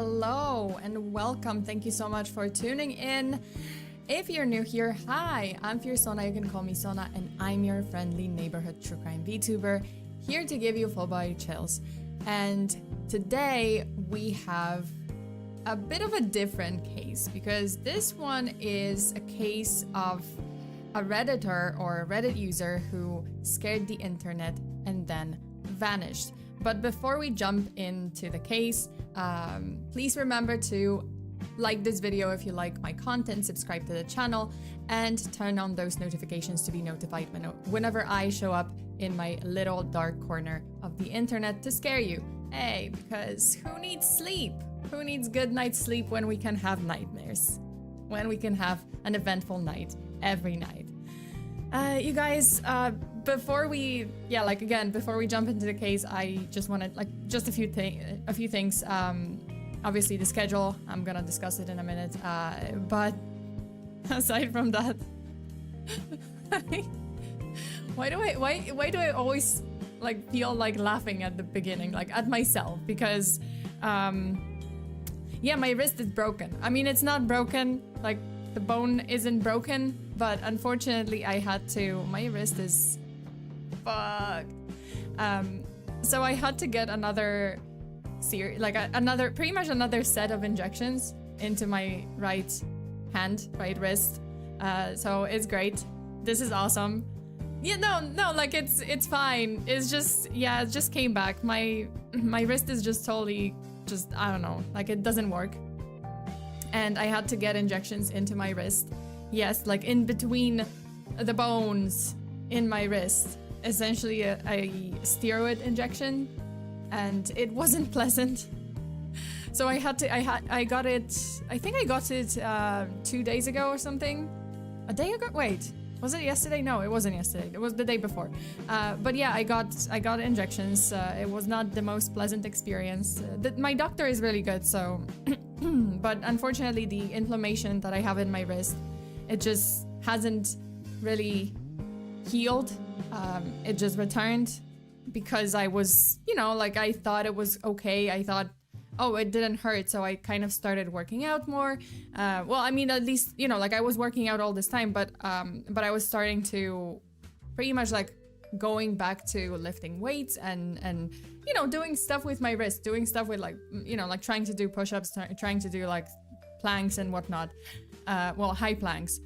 Hello and welcome. Thank you so much for tuning in. If you're new here, hi, I'm FEARSONA. You can call me Sona, and I'm your friendly neighborhood true crime VTuber, here to give you full body chills. And today we have a bit of a different case, because this one is a case of a Redditor or a Reddit user who scared the internet and then vanished. But before we jump into the case, please remember to like this video if you like my content, subscribe to the channel, and turn on those notifications to be notified whenever I show up in my little dark corner of the internet to scare you. Hey, because who needs sleep? Who needs good night's sleep when we can have nightmares? When we can have an eventful night every night. You guys, before we jump into the case, I just wanted just a few things. Obviously the schedule, I'm gonna discuss it in a minute. But aside from that, why do I always feel like laughing at the beginning, at myself? Because yeah, my wrist is broken. I mean, it's not broken, the bone isn't broken, but unfortunately I had to, my wrist is fucked. So I had to get another series, pretty much another set of injections into my right hand, right wrist. So it's great. This is awesome. Yeah, no, it's fine. It's just, yeah, it just came back. My wrist is just totally, I don't know, it doesn't work. And I had to get injections into my wrist. Yes, in between the bones in my wrist. Essentially a steroid injection, and it wasn't pleasant. So I got it, I think I got it 2 days ago or something. A day ago? Wait, was it yesterday? No, it wasn't yesterday. It was the day before. But yeah, I got injections. It was not the most pleasant experience. My doctor is really good, so... But unfortunately, the inflammation that I have in my wrist, it just hasn't really healed. It just returned because I was, I thought it was okay. I thought, oh, it didn't hurt. So I kind of started working out more. Well, I mean, at least, I was working out all this time, but I was starting to pretty much going back to lifting weights and doing stuff with my wrist, doing stuff with trying to do push-ups, trying to do planks and whatnot. Well, high planks.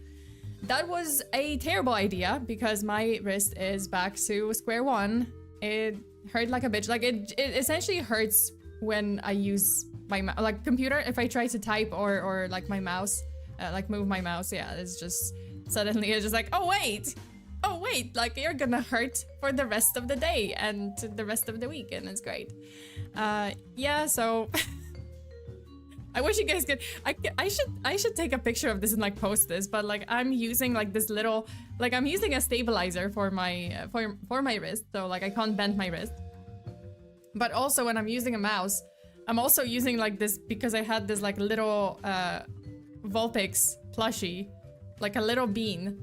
That was a terrible idea because my wrist is back to square one. It hurt like a bitch. It essentially hurts when I use my computer. If I try to type or my mouse, move my mouse, yeah, it's just suddenly it's just oh wait, you're gonna hurt for the rest of the day and the rest of the week, and it's great. Yeah, so I wish you guys could. I should take a picture of this and post this, but I'm using this little, I'm using a stabilizer for my for my wrist, so I can't bend my wrist. But also when I'm using a mouse, I'm also using this because I had this little Vulpix plushie, a little bean.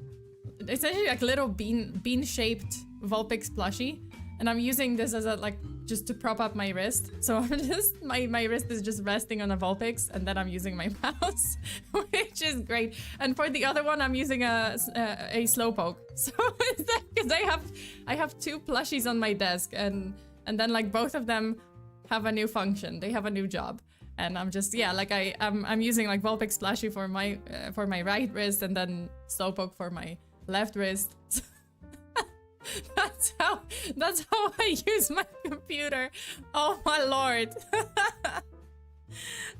Essentially little bean shaped Vulpix plushie, and I'm using this as a just to prop up my wrist. So I'm just my wrist is just resting on a Vulpix, and then I'm using my mouse, which is great. And for the other one, I'm using a slowpoke. So it's because I have two plushies on my desk, and then both of them have a new function. They have a new job. And I'm just, yeah, I'm using Vulpix plushie for my right wrist, and then slowpoke for my left wrist. That's how I use my computer. Oh my lord.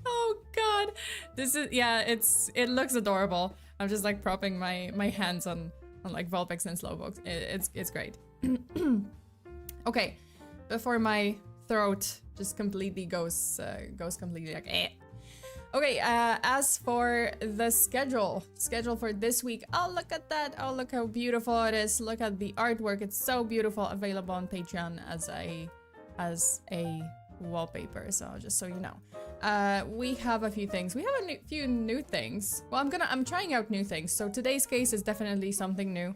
Oh god. This is, yeah, it looks adorable. I'm just propping my hands on Vulpix and slowpokes. It's great. Okay, before my throat just completely goes completely eh. Okay, as for the schedule for this week, oh, look at that. Oh, look how beautiful it is. Look at the artwork. It's so beautiful. Available on Patreon as a wallpaper. So just so you know, we have a few things. We have a few new things. Well, I'm trying out new things. So today's case is definitely something new.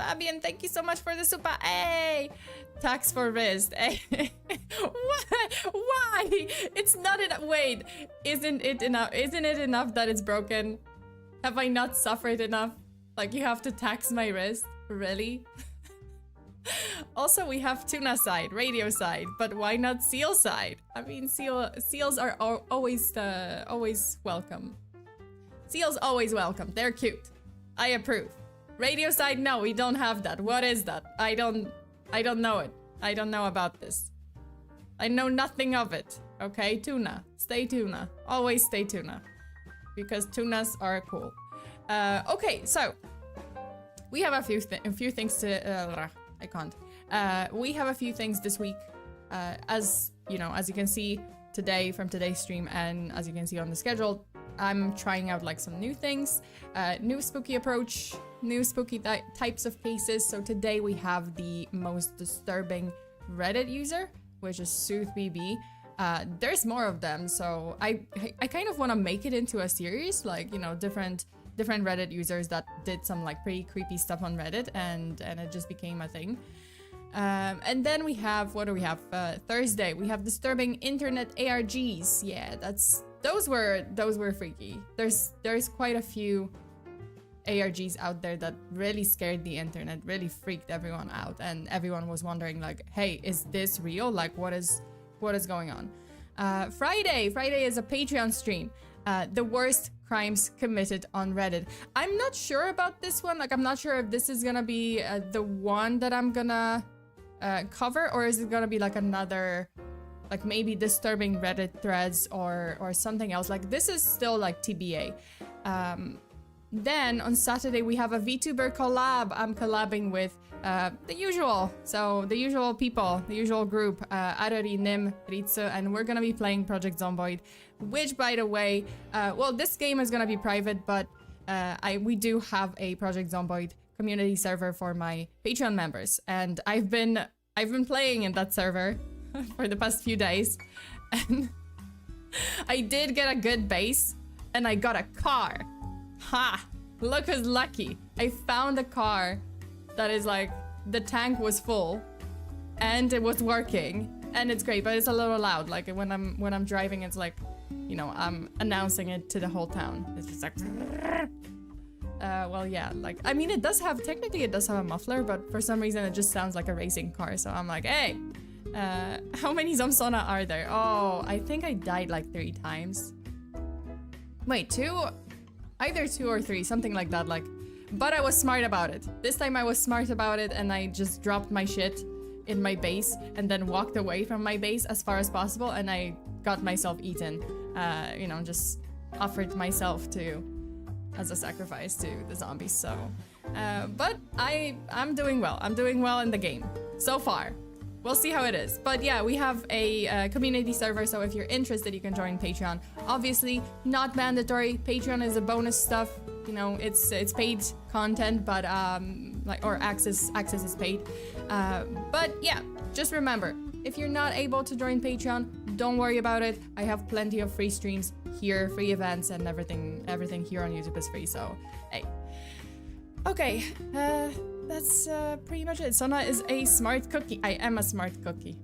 Fabian, thank you so much for the super. Hey, tax for wrist. Hey. Why? It's not enough. Wait, isn't it enough? Isn't it enough that it's broken? Have I not suffered enough? Like, you have to tax my wrist? Really? Also, we have tuna side, radio side, but why not seal side? I mean, seals are always welcome. Seals always welcome. They're cute. I approve. Radio side, no, we don't have that. What is that? I don't know it. I don't know about this. I know nothing of it. Okay, tuna. Stay tuna. Always stay tuna. Because tunas are cool. Okay, so we have a few things to. I can't. We have a few things this week. As you know, as you can see today from today's stream, and as you can see on the schedule, I'm trying out like some new things, new spooky approach, new spooky types of cases. So today we have the most disturbing Reddit user, which is SoothBB. There's more of them, so I kind of want to make it into a series, like, you know, different Reddit users that did some like pretty creepy stuff on Reddit, and it just became a thing. And then we have, what do we have? Thursday we have disturbing internet ARGs. Yeah, those were freaky. There's quite a few ARGs out there that really scared the internet, really freaked everyone out, and everyone was wondering like, hey, is this real? Like, what is going on? Friday is a Patreon stream. The worst crimes committed on Reddit. I'm not sure about this one. Like, I'm not sure if this is gonna be the one that I'm gonna cover, or is it gonna be like another, like maybe disturbing Reddit threads or something else. Like, this is still like TBA. Then on Saturday we have a VTuber collab. I'm collabing with the usual people, the usual group, Arari, Nim, Ritsu, and we're gonna be playing Project Zomboid, which, by the way, well, this game is gonna be private, but we do have a Project Zomboid community server for my Patreon members, and I've been playing in that server for the past few days, and I did get a good base, and I got a car. Ha! Look who's lucky. I found a car that is like, the tank was full and it was working, and it's great, but it's a little loud. Like, when I'm driving, it's like, you know, I'm announcing it to the whole town. It's just like well, yeah, like, I mean, technically it does have a muffler, but for some reason it just sounds like a racing car. So I'm like, hey, how many FEARSONA are there? Oh, I think I died like 3 times. Wait, 2? Either 2 or 3, something like that. Like, but I was smart about it. This time I was smart about it, and I just dropped my shit in my base and then walked away from my base as far as possible, and I got myself eaten. You know, just offered myself as a sacrifice to the zombies. So, but I'm doing well. I'm doing well in the game so far. We'll see how it is. But yeah, we have a community server, so if you're interested, you can join Patreon. Obviously, not mandatory. Patreon is a bonus stuff. You know, it's paid content, but or access is paid. But yeah, just remember, if you're not able to join Patreon, don't worry about it. I have plenty of free streams here, free events, and everything here on YouTube is free. So hey, okay. That's pretty much it. Sona is a smart cookie. I am a smart cookie.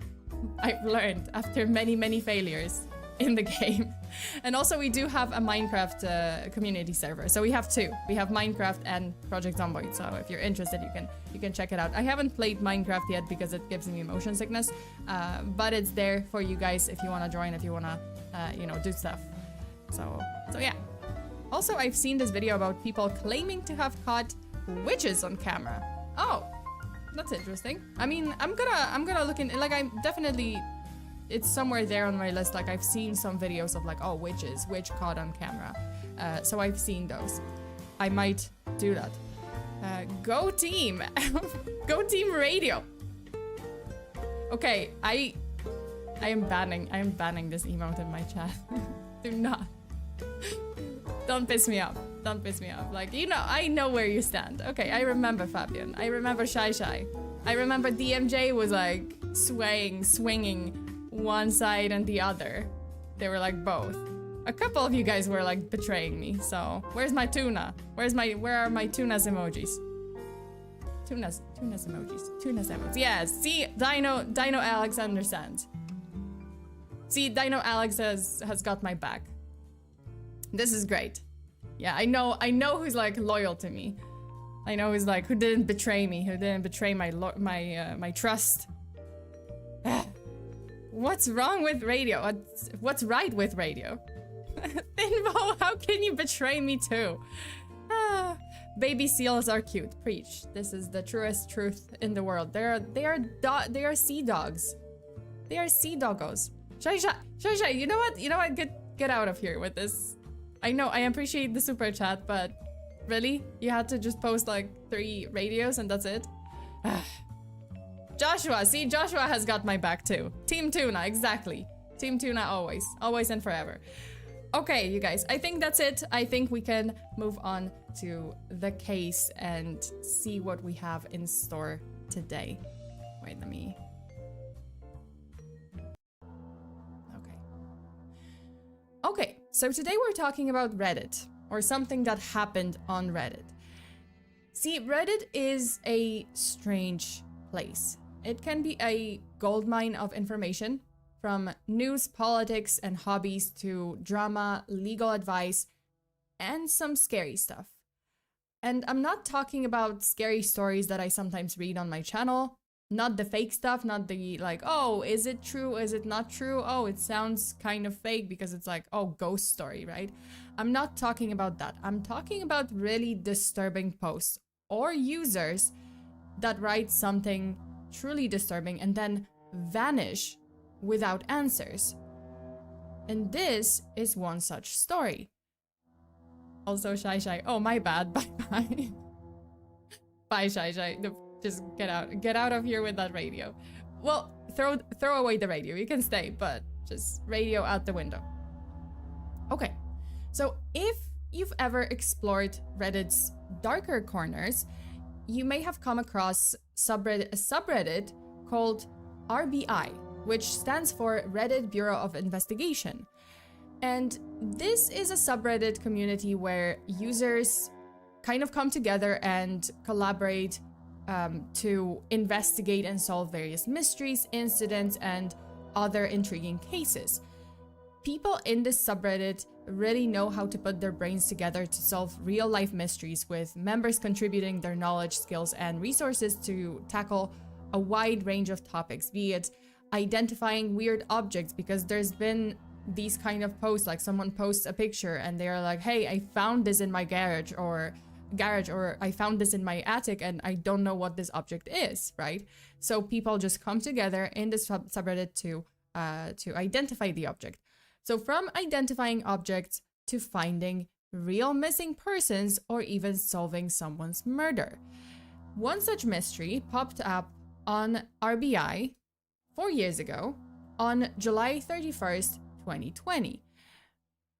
I've learned after many failures in the game. And also, we do have a Minecraft community server. So we have 2. We have Minecraft and Project Zomboid. So if you're interested, you can check it out. I haven't played Minecraft yet because it gives me motion sickness. But it's there for you guys if you want to join, if you want to, you know, do stuff. So yeah. Also, I've seen this video about people claiming to have caught witches on camera. Oh, that's interesting. I mean, I'm gonna look in, like, I'm definitely, it's somewhere there on my list. Like, I've seen some videos of like, oh, witch caught on camera. So I've seen those. I might do that. Go team. Go team radio. Okay, I am banning this emote in my chat. Do not. Don't piss me off. Don't piss me off. Like, you know, I know where you stand. Okay, I remember Fabian. I remember Shy. I remember DMJ was like swinging one side and the other. They were like both. A couple of you guys were like betraying me. So where's my tuna? Where are my tuna's emojis? Tuna's emojis. Tuna's emojis. Yeah, see, Dino Alex understands. See, Dino Alex has got my back. This is great. Yeah, I know who's like loyal to me. I know who's like, who didn't betray me, who didn't betray my trust. What's wrong with radio? What's right with radio? Thinbo, how can you betray me too? Baby seals are cute. Preach. This is the truest truth in the world. They are sea dogs. They are sea doggos. Shai, you know what? You know what? Get out of here with this. I know, I appreciate the super chat, but really? You had to just post like 3 radios and that's it? Joshua, see, Joshua has got my back too. Team Tuna, exactly. Team Tuna always. Always and forever. Okay, you guys, I think that's it. I think we can move on to the case and see what we have in store today. Wait, let me... Okay, so today we're talking about Reddit, or something that happened on Reddit. See, Reddit is a strange place. It can be a goldmine of information, from news, politics, and hobbies to drama, legal advice, and some scary stuff. And I'm not talking about scary stories that I sometimes read on my channel. Not the fake stuff, not the like, oh, is it true? Is it not true? Oh, it sounds kind of fake because it's like, oh, ghost story, right? I'm not talking about that. I'm talking about really disturbing posts or users that write something truly disturbing and then vanish without answers. And this is one such story. Also, Shai, oh, my bad, bye-bye. Bye, Shai. No, just get out of here with that radio. Well, throw away the radio. You can stay, but just radio out the window. Okay, so if you've ever explored Reddit's darker corners, you may have come across a subreddit called RBI, which stands for Reddit Bureau of Investigation. And this is a subreddit community where users kind of come together and collaborate to investigate and solve various mysteries, incidents, and other intriguing cases. People in this subreddit really know how to put their brains together to solve real-life mysteries, with members contributing their knowledge, skills, and resources to tackle a wide range of topics, be it identifying weird objects, because there's been these kind of posts, like someone posts a picture and they're like, hey, I found this in my garage, or I found this in my attic and I don't know what this object is, right? So people just come together in this subreddit to identify the object. So from identifying objects to finding real missing persons or even solving someone's murder. One such mystery popped up on RBI 4 years ago on July 31st, 2020.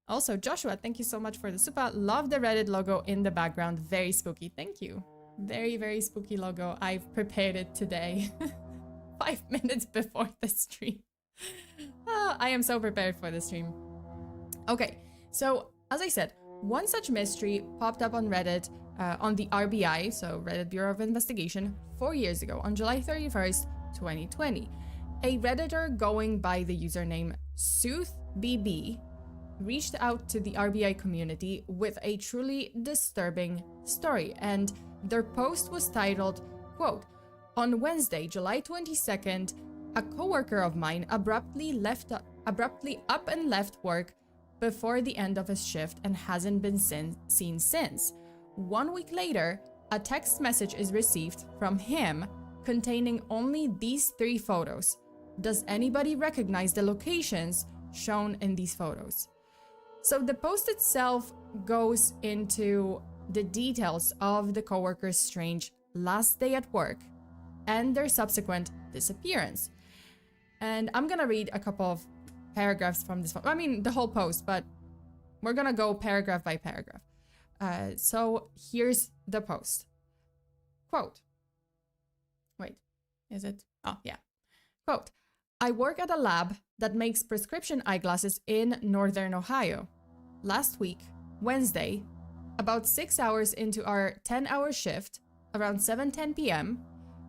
Also, Joshua, thank you so much for the super. Love the Reddit logo in the background. Very spooky. Thank you. Very, very spooky logo. I've prepared it today. 5 minutes before the stream. I am so prepared for the stream. Okay, so as I said, one such mystery popped up on Reddit on the RBI, so Reddit Bureau of Investigation, 4 years ago on July 31st, 2020. A Redditor going by the username SoothBB reached out to the RBI community with a truly disturbing story, and their post was titled, quote, "On Wednesday, July 22nd, a coworker of mine abruptly up and left work before the end of his shift and hasn't been seen since. 1 week later, a text message is received from him containing only these 3 photos. Does anybody recognize the locations shown in these photos?" So the post itself goes into the details of the coworker's strange last day at work and their subsequent disappearance. And I'm gonna read a couple of paragraphs from this, I mean the whole post, but we're gonna go paragraph by paragraph. So here's the post. Quote, wait, is it? Oh, yeah. Quote, "I work at a lab that makes prescription eyeglasses in Northern Ohio. Last week, Wednesday, about 6 hours into our 10-hour shift, around 7:10 p.m.,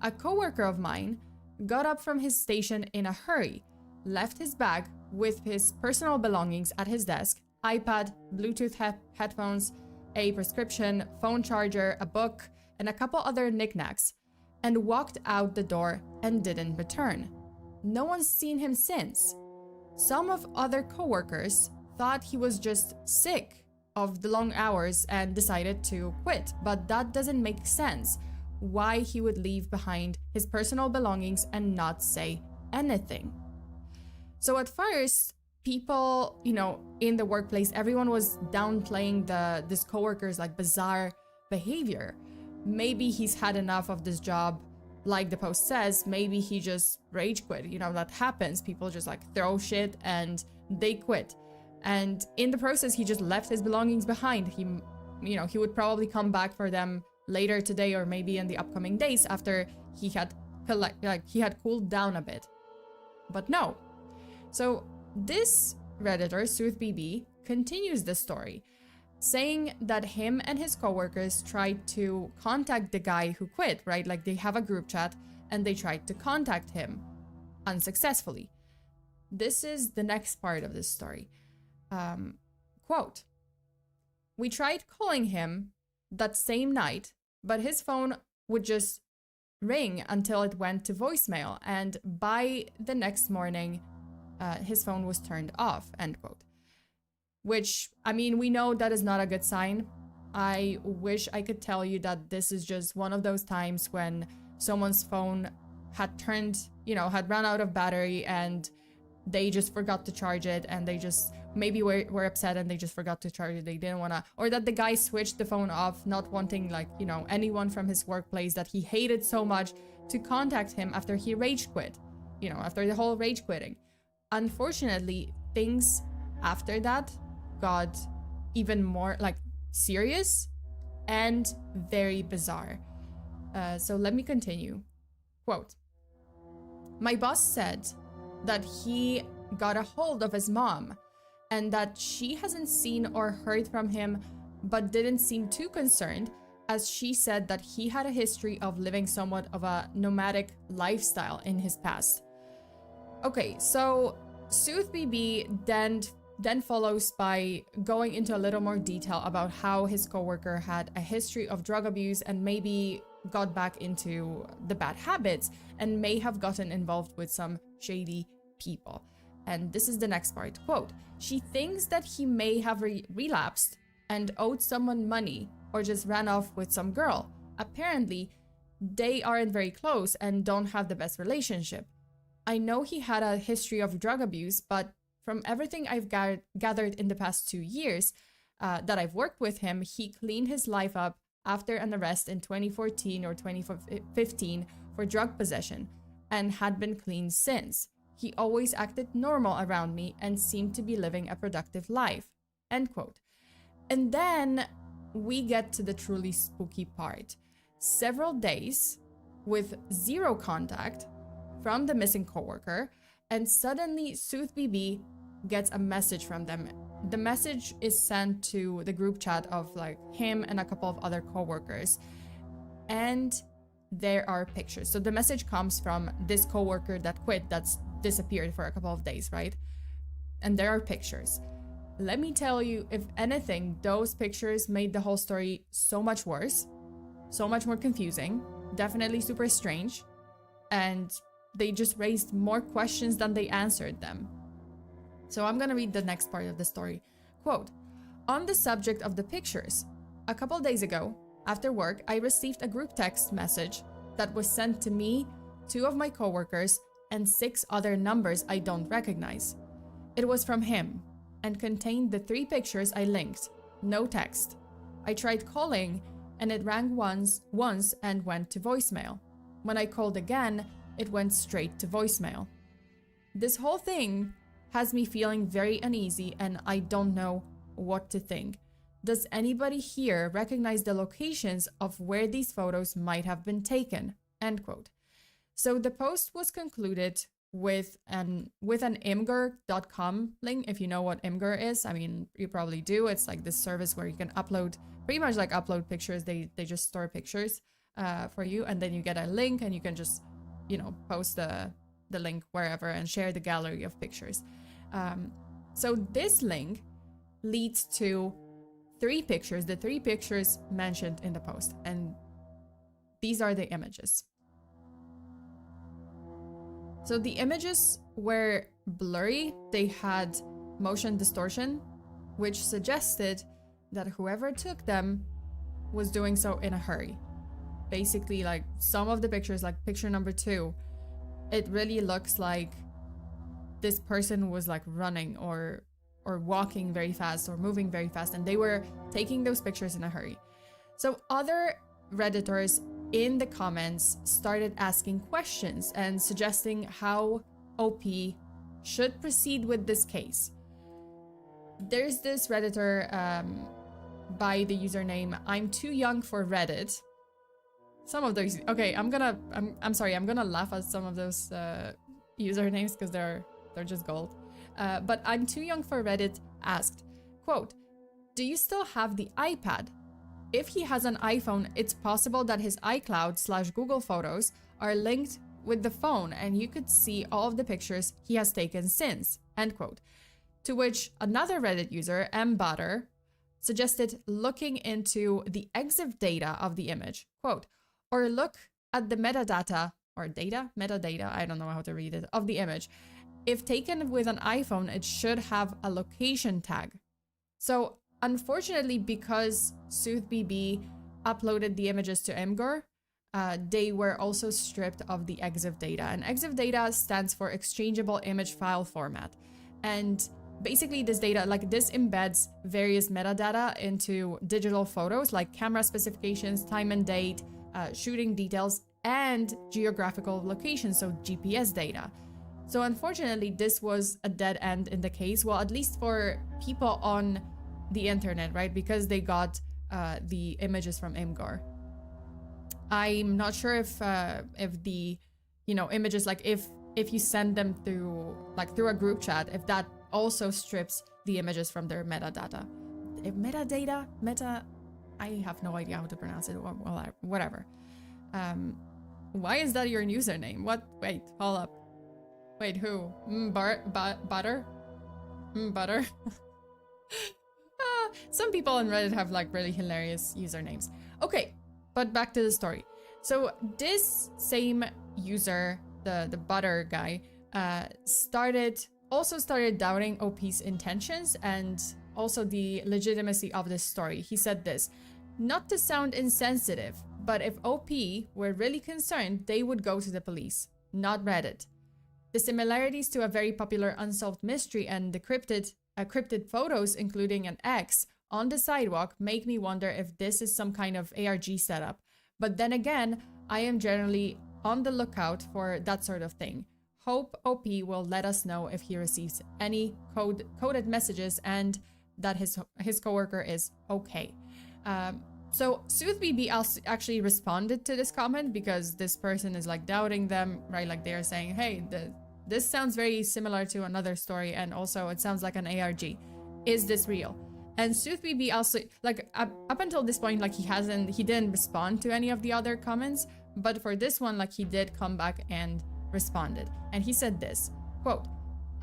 a coworker of mine got up from his station in a hurry, left his bag with his personal belongings at his desk, iPad, Bluetooth headphones, a prescription, phone charger, a book, and a couple other knickknacks, and walked out the door and didn't return. No one's seen him since. Some of other coworkers thought he was just sick of the long hours and decided to quit, but that doesn't make sense. Why he would leave behind his personal belongings and not say anything. So at first, people, in the workplace, everyone was downplaying this coworker's like bizarre behavior. Maybe he's had enough of this job, like the post says. Maybe he just rage quit. That happens. People just like throw shit and they quit. And in the process, he just left his belongings behind. He would probably come back for them later today or maybe in the upcoming days after he had cooled down a bit. But no. So this Redditor, SoothBB, continues the story, saying that him and his coworkers tried to contact the guy who quit, right? Like they have a group chat and they tried to contact him unsuccessfully. This is the next part of this story. Quote, "We tried calling him that same night, but his phone would just ring until it went to voicemail, and by the next morning, his phone was turned off," end quote. Which, we know that is not a good sign. I wish I could tell you that this is just one of those times when someone's phone had had run out of battery and they just forgot to charge it, and they just maybe were upset and they just forgot to charge it. They didn't want to, or that the guy switched the phone off, not wanting anyone from his workplace that he hated so much to contact him after he rage quit, after the whole rage quitting. Unfortunately, things after that got even more serious and very bizarre. So let me continue. Quote, "My boss said that he got a hold of his mom and that she hasn't seen or heard from him, but didn't seem too concerned, as she said that he had a history of living somewhat of a nomadic lifestyle in his past." Okay, so SoothBB then follows by going into a little more detail about how his coworker had a history of drug abuse and maybe got back into the bad habits and may have gotten involved with some shady people. And this is the next part. Quote, "She thinks that he may have relapsed and owed someone money or just ran off with some girl. Apparently, they aren't very close and don't have the best relationship. I know he had a history of drug abuse, but from everything I've gathered in the past 2 years that I've worked with him, he cleaned his life up after an arrest in 2014 or 2015 for drug possession and had been clean since. He always acted normal around me and seemed to be living a productive life," end quote. And then we get to the truly spooky part. Several days with zero contact from the missing coworker, and suddenly SoothBB gets a message from them. The message is sent to the group chat of him and a couple of other coworkers, and there are pictures. So the message comes from this coworker that quit, that's disappeared for a couple of days, right? And there are pictures. Let me tell you, if anything, those pictures made the whole story so much worse, so much more confusing, definitely super strange, and they just raised more questions than they answered them. So I'm gonna read the next part of the story. Quote, "On the subject of the pictures, a couple days ago, after work, I received a group text message that was sent to me, 2 of my coworkers, and 6 other numbers I don't recognize. It was from him and contained the 3 pictures I linked, no text. I tried calling and it rang once and went to voicemail. When I called again, it went straight to voicemail. This whole thing has me feeling very uneasy and I don't know what to think. Does anybody here recognize the locations of where these photos might have been taken?" End quote. So the post was concluded with an imgur.com link. If you know what Imgur is, you probably do. It's like this service where you can upload, pretty much like upload pictures. They just store pictures. for you, and then you get a link and you can just, you know, post the link wherever and share the gallery of pictures. So this link leads to 3 pictures, the 3 pictures mentioned in the post, and these are the images. So the images were blurry, they had motion distortion, which suggested that whoever took them was doing so in a hurry. Basically, like some of the pictures, like picture number 2, it really looks like this person was like running or walking very fast or moving very fast, and they were taking those pictures in a hurry. So other Redditors in the comments started asking questions and suggesting how OP should proceed with this case. There's this Redditor by the username I'm Too Young for Reddit. Some of those, okay, I'm sorry, I'm gonna laugh at some of those usernames because they're just gold. But I'm Too Young for Reddit asked, quote, "Do you still have the iPad? If he has an iPhone, it's possible that his iCloud/Google Photos are linked with the phone and you could see all of the pictures he has taken since," end quote. To which another Reddit user, mbutter, suggested looking into the EXIF data of the image, quote, "or look at the metadata, I don't know how to read it, of the image. If taken with an iPhone, it should have a location tag." So unfortunately, because SoothBB uploaded the images to Imgur, they were also stripped of the EXIF data. And EXIF data stands for Exchangeable Image File Format. And basically this data, like this embeds various metadata into digital photos, like camera specifications, time and date, shooting details, and geographical location, so GPS data. So unfortunately, this was a dead end in the case, well, at least for people on the internet, right? Because they got the images from Imgur. I'm not sure if the, you know, images, like if you send them through a group chat, if that also strips the images from their metadata. I have no idea how to pronounce it. Well, whatever. Why is that your username? What? Wait, hold up. Wait, who? Butter? Butter? Some people on Reddit have like really hilarious usernames. Okay, but back to the story. So this same user, the butter guy, started doubting OP's intentions and also the legitimacy of this story. He said this, "Not to sound insensitive, but if OP were really concerned, they would go to the police, not Reddit. The similarities to a very popular unsolved mystery and the cryptid photos, including an X on the sidewalk, make me wonder if this is some kind of ARG setup. But then again, I am generally on the lookout for that sort of thing. Hope OP will let us know if he receives any coded messages and that his coworker is okay." So SoothBB actually responded to this comment because this person is like doubting them, right? Like they're saying, hey, this sounds very similar to another story, and also it sounds like an ARG. Is this real? And SoothBB also, like up until this point, like he didn't respond to any of the other comments, but for this one, like he did come back and responded. And he said this, quote,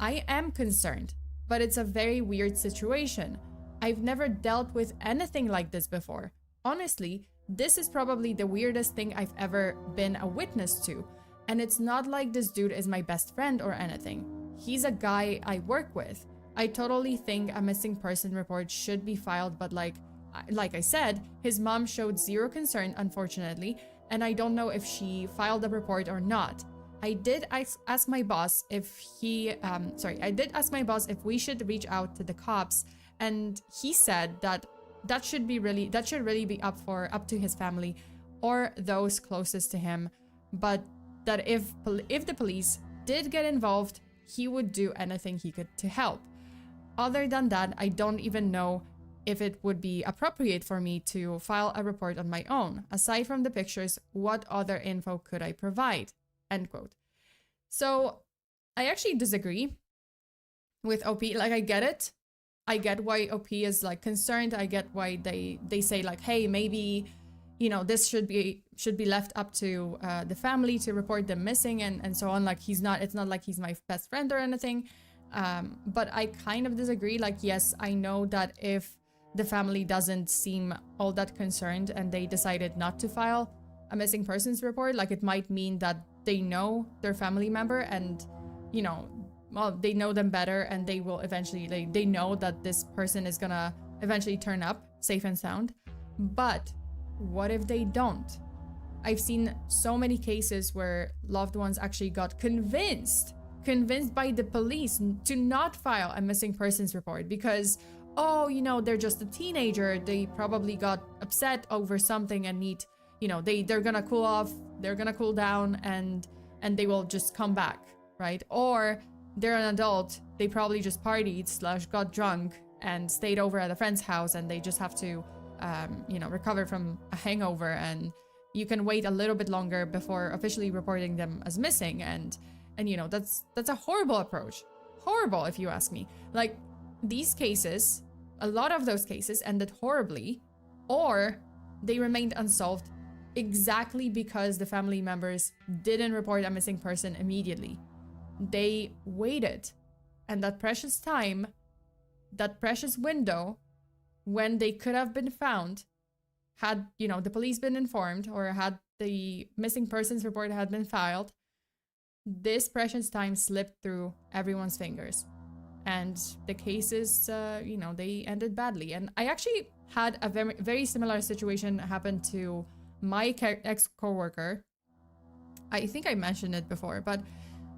"I am concerned, but it's a very weird situation. I've never dealt with anything like this before. Honestly, this is probably the weirdest thing I've ever been a witness to. And it's not like this dude is my best friend or anything. He's a guy I work with. I totally think a missing person report should be filed, but like I said, his mom showed zero concern, unfortunately, and I don't know if she filed a report or not. I did ask my boss if we should reach out to the cops, and he said that should really be up to his family or those closest to him, but that if the police did get involved, he would do anything he could to help. Other than that, I don't even know if it would be appropriate for me to file a report on my own. Aside from the pictures, what other info could I provide?" End quote. So I actually disagree with OP. Like, I get it. I get why OP is like concerned. I get why they say like, hey, maybe, you know, this should be left up to the family to report them missing and so on. Like it's not like he's my best friend or anything. But I kind of disagree. Like, yes, I know that if the family doesn't seem all that concerned and they decided not to file a missing persons report, like it might mean that they know their family member and, you know, well, they know them better and they will eventually, they know that this person is gonna eventually turn up safe and sound. But what if they don't? I've seen so many cases where loved ones actually got convinced by the police to not file a missing persons report because, oh, you know, they're just a teenager. They probably got upset over something and need, you know, they're gonna cool off, they're gonna cool down and they will just come back, right? Or they're an adult, they probably just partied / got drunk and stayed over at a friend's house and they just have to, you know, recover from a hangover, and you can wait a little bit longer before officially reporting them as missing. And you know, that's a horrible approach. Horrible, if you ask me. Like, these cases, a lot of those cases ended horribly, or they remained unsolved exactly because the family members didn't report a missing person immediately. They waited, and that precious time, that precious window when they could have been found, had, you know, the police been informed or had the missing persons report had been filed, this precious time slipped through everyone's fingers. And the cases, you know, they ended badly. And I actually had a very, very similar situation happen to my ex-coworker. I think I mentioned it before, but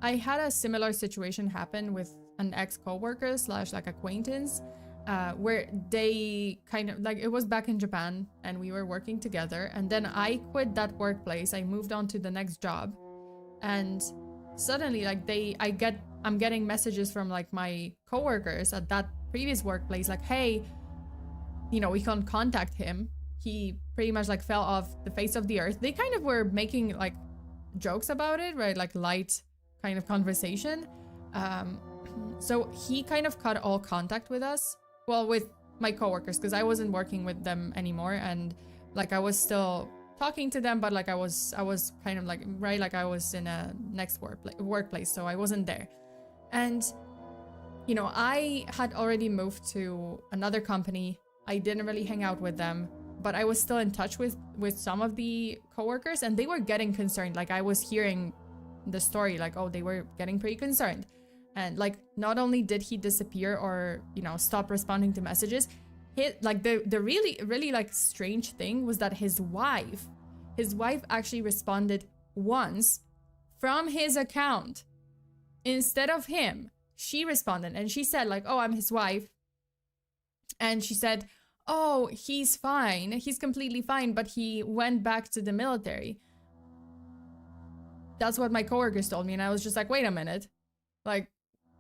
I had a similar situation happen with an ex-coworker / like acquaintance, where they kind of, like, it was back in Japan and we were working together. And then I quit that workplace. I moved on to the next job. And suddenly, like, I'm getting messages from like my coworkers at that previous workplace, like, hey, you know, we can't contact him. He pretty much like fell off the face of the earth. They kind of were making like jokes about it, right? Like light kind of conversation. So he kind of cut all contact with us. Well, with my coworkers, because I wasn't working with them anymore, and like I was still talking to them, but like I was kind of like, right, like I was in a next workplace, so I wasn't there. And you know, I had already moved to another company. I didn't really hang out with them, but I was still in touch with some of the coworkers, and they were getting concerned. Like, I was hearing the story, like, oh, they were getting pretty concerned. And like, not only did he disappear or, you know, stop responding to messages, like the really like strange thing was that his wife actually responded once from his account. Instead of him, she responded and she said like, oh, I'm his wife. And she said, oh, he's fine. He's completely fine, but he went back to the military. That's what my coworkers told me. And I was just like, wait a minute. Like,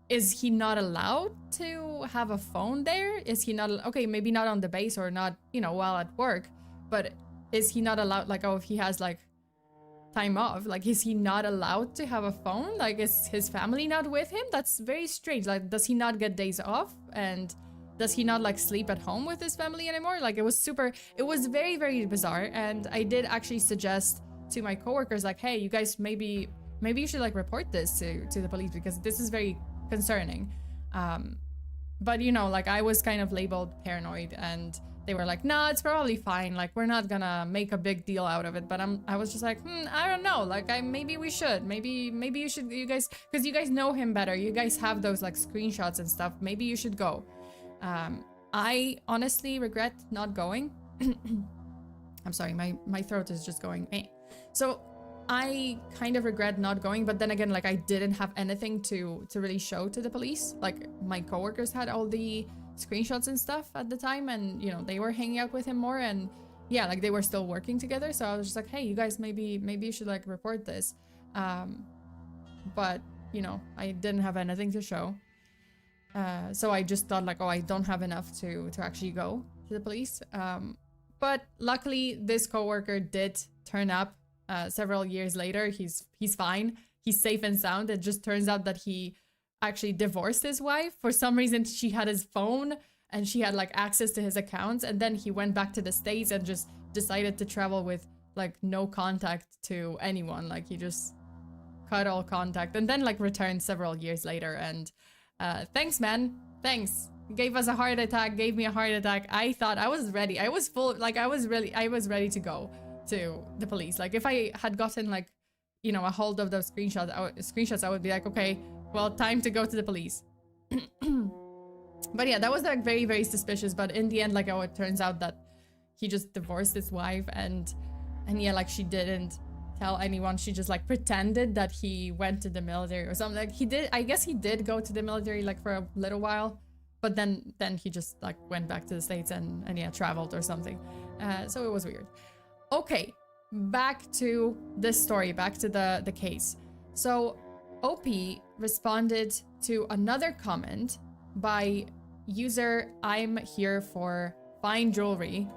is he not allowed to have a phone there? Is he not, okay, maybe not on the base or not, you know, while at work, but is he not allowed, like, oh, if he has like time off, like, is he not allowed to have a phone? Like, is his family not with him? That's very strange. Like, does he not get days off? And does he not like sleep at home with his family anymore? Like, it was very, very bizarre. And I did actually suggest to my coworkers, like, hey, you guys, maybe you should like report this to the police, because this is very concerning. But you know, like, I was kind of labeled paranoid, and they were like, no, it's probably fine, like, we're not gonna make a big deal out of it. But I was just like, I don't know, like, maybe we should, maybe you should, you guys, because you guys know him better, you guys have those like screenshots and stuff, maybe you should go. I honestly regret not going. I'm sorry, my throat is just going eh. So I kind of regret not going, but then again, like, I didn't have anything to really show to the police. Like, my coworkers had all the screenshots and stuff at the time, and you know, they were hanging out with him more, and yeah, like, they were still working together. So I was just like, hey, you guys, maybe you should like report this. But you know, I didn't have anything to show. So I just thought like, oh, I don't have enough to actually go to the police. But luckily this coworker did turn up several years later. He's fine. He's safe and sound. It just turns out that he actually divorced his wife. For some reason, she had his phone and she had like access to his accounts. And then he went back to the States and just decided to travel with like no contact to anyone. Like he just cut all contact and then like returned several years later. And thanks, man. Thanks. Gave us a heart attack, gave me a heart attack. I thought I was ready. I was full, like I was ready to go to the police. Like if I had gotten like, you know, a hold of those screenshots, I would be like, okay, well, time to go to the police. But yeah, that was like very, very suspicious. But in the end, like, oh, it turns out that he just divorced his wife, and yeah, like she didn't tell anyone. She just like pretended that he went to the military or something. Like he did, I guess he did go to the military like for a little while, but then he just like went back to the States and yeah, traveled or something. So it was weird. Okay, back to this story, back to the case. So OP responded to another comment by user I'm here for fine jewelry.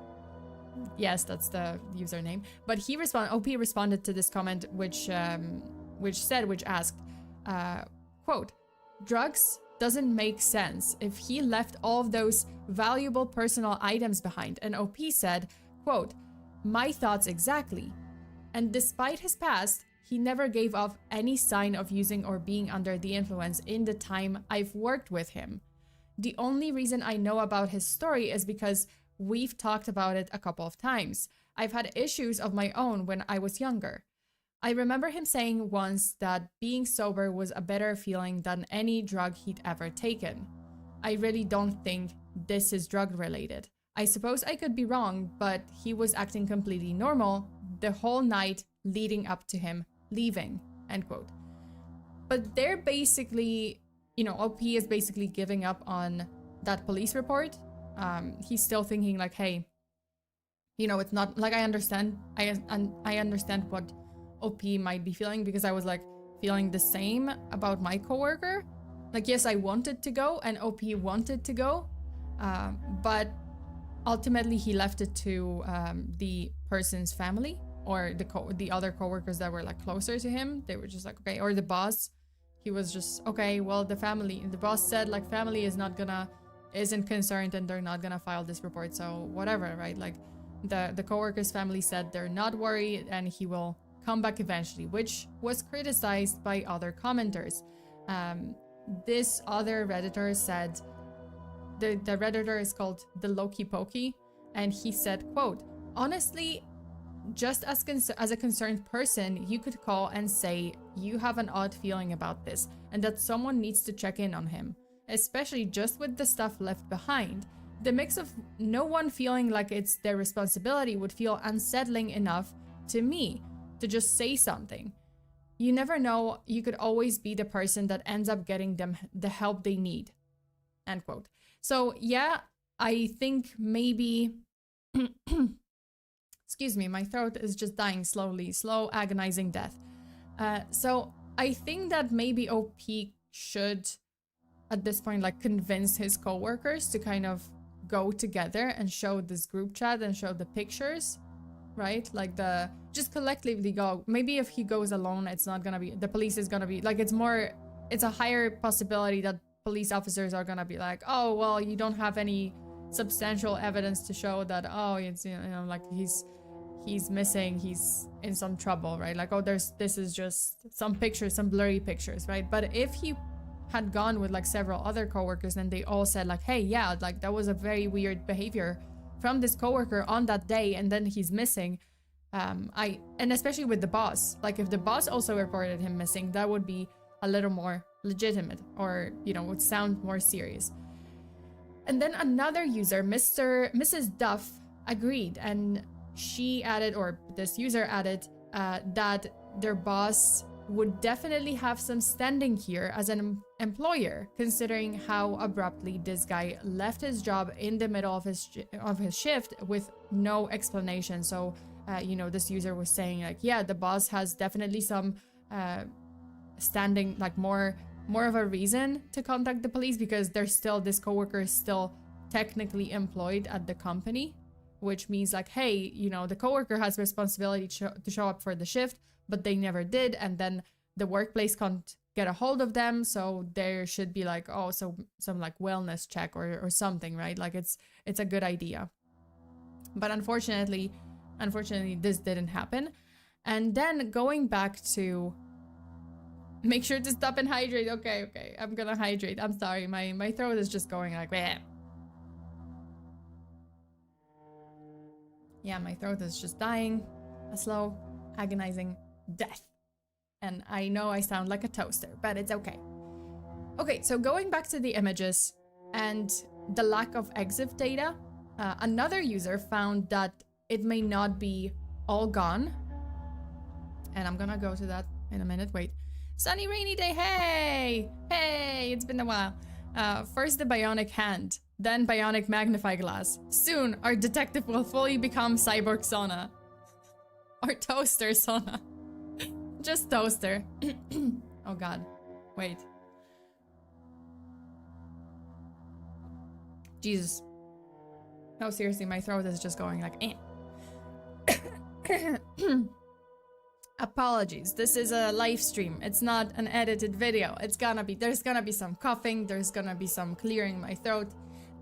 Yes, that's the username. But OP responded to this comment, which asked, quote, drugs doesn't make sense if he left all of those valuable personal items behind. And OP said, quote, my thoughts exactly. And despite his past, he never gave off any sign of using or being under the influence in the time I've worked with him. The only reason I know about his story is because we've talked about it a couple of times. I've had issues of my own when I was younger. I remember him saying once that being sober was a better feeling than any drug he'd ever taken. I really don't think this is drug related. I suppose I could be wrong, but he was acting completely normal the whole night leading up to him leaving, end quote. But they're basically, you know, OP is basically giving up on that police report. He's still thinking like, hey, you know, it's not like I understand what OP might be feeling, because I was like feeling the same about my coworker. Like, yes, I wanted to go and OP wanted to go, but ultimately he left it to the person's family or the other coworkers that were like closer to him. They were just like, okay, or the boss. He was just, okay, well, the boss said like family isn't concerned and they're not gonna file this report, so whatever, right? Like the coworker's family said they're not worried and he will come back eventually, which was criticized by other commenters. This other Redditor said, the Redditor is called the Loki Pokey, and he said, quote, honestly, just as a concerned person, you could call and say you have an odd feeling about this and that someone needs to check in on him, especially just with the stuff left behind. The mix of no one feeling like it's their responsibility would feel unsettling enough to me to just say something. You never know, you could always be the person that ends up getting them the help they need, end quote. So yeah, I think maybe excuse me, my throat is just dying slowly, slow agonizing death. So I think that maybe OP should at this point like convince his coworkers to kind of go together and show this group chat and show the pictures, right? Like just collectively go. Maybe if he goes alone, it's not gonna be, the police is gonna be like, it's a higher possibility that police officers are gonna be like, oh, well, you don't have any substantial evidence to show that, oh, it's, you know, like he's missing, he's in some trouble, right? Like, oh, this is just some pictures, some blurry pictures, right? But if he had gone with like several other coworkers and they all said like, hey, yeah, like that was a very weird behavior from this coworker on that day, and then he's missing, and especially with the boss, like if the boss also reported him missing, that would be a little more legitimate, or, you know, would sound more serious. And then another user, Mrs. Duff, agreed, and she added, or this user added, that their boss would definitely have some standing here as an employer, considering how abruptly this guy left his job in the middle of his shift with no explanation. So, you know, this user was saying like, yeah, the boss has definitely some standing, like more of a reason to contact the police, because this coworker is still technically employed at the company, which means like, hey, you know, the coworker has responsibility to show up for the shift, but they never did, and then the workplace can't get a hold of them, so there should be like, oh, so some like wellness check or something, right? Like it's a good idea. But unfortunately, unfortunately, this didn't happen. And then going back to make sure to stop and hydrate. Okay, okay, I'm gonna hydrate. I'm sorry, my throat is just going like, bleh. Yeah, my throat is just dying a slow, agonizing death. And I know I sound like a toaster, but it's okay. Okay, so going back to the images and the lack of EXIF data, another user found that it may not be all gone. And I'm gonna go to that in a minute, wait. Sunny, rainy day, hey! Hey, it's been a while. First the bionic hand, then bionic magnify glass. Soon, our detective will fully become cyborg Sona. Or toaster Sona. Just toaster. Oh god, wait. Jesus. No, seriously, my throat is just going like, eh. Apologies, this is a live stream. It's not an edited video. It's gonna be, there's gonna be some coughing, there's gonna be some clearing my throat,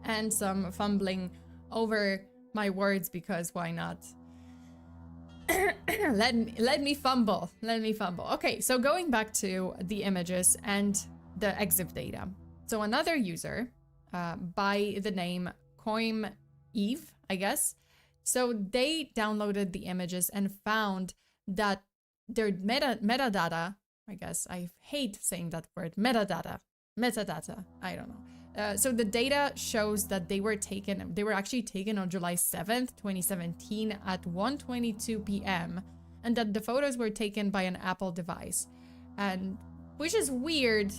and some fumbling over my words because why not? Let me fumble. Let me fumble. Okay, so going back to the images and the EXIF data. So another user, by the name Coim Eve, I guess. So they downloaded the images and found that their metadata, I guess, I hate saying that word, metadata, I don't know. So the data shows that they were actually taken on July 7th, 2017 at 1:22 p.m. and that the photos were taken by an Apple device. And which is weird.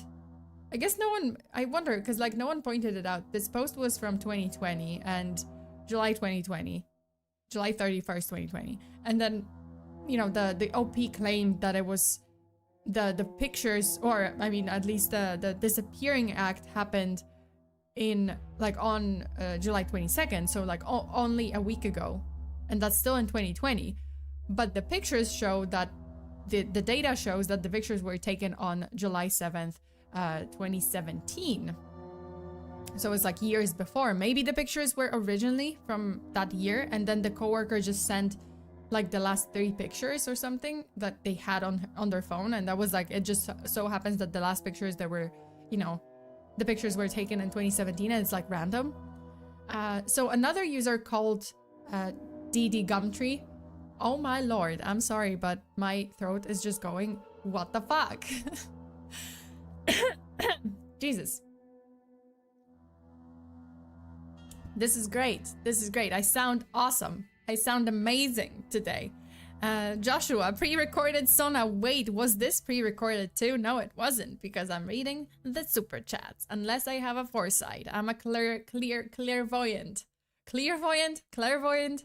I guess no one, I wonder, because like no one pointed it out. This post was from 2020 and July 2020, July 31st, 2020. And then, you know, the OP claimed that it was the pictures, or I mean, at least the disappearing act happened in like on July 22nd. So like only a week ago. And that's still in 2020. But the pictures show that the data shows that the pictures were taken on July 7th, 2017. So it's like years before. Maybe the pictures were originally from that year and then the coworker just sent like the last 3 pictures or something that they had on their phone, and that was like, it just so happens that the last pictures that were, you know, the pictures were taken in 2017 and it's like random. So another user called DD Gumtree. Oh my lord, I'm sorry, but my throat is just going, what the fuck? Jesus. This is great. This is great. I sound awesome. I sound amazing today. Joshua, pre-recorded Sona. Wait, was this pre-recorded too? No, it wasn't, because I'm reading the super chats. Unless I have a foresight. I'm a clairvoyant. Clairvoyant? Clairvoyant?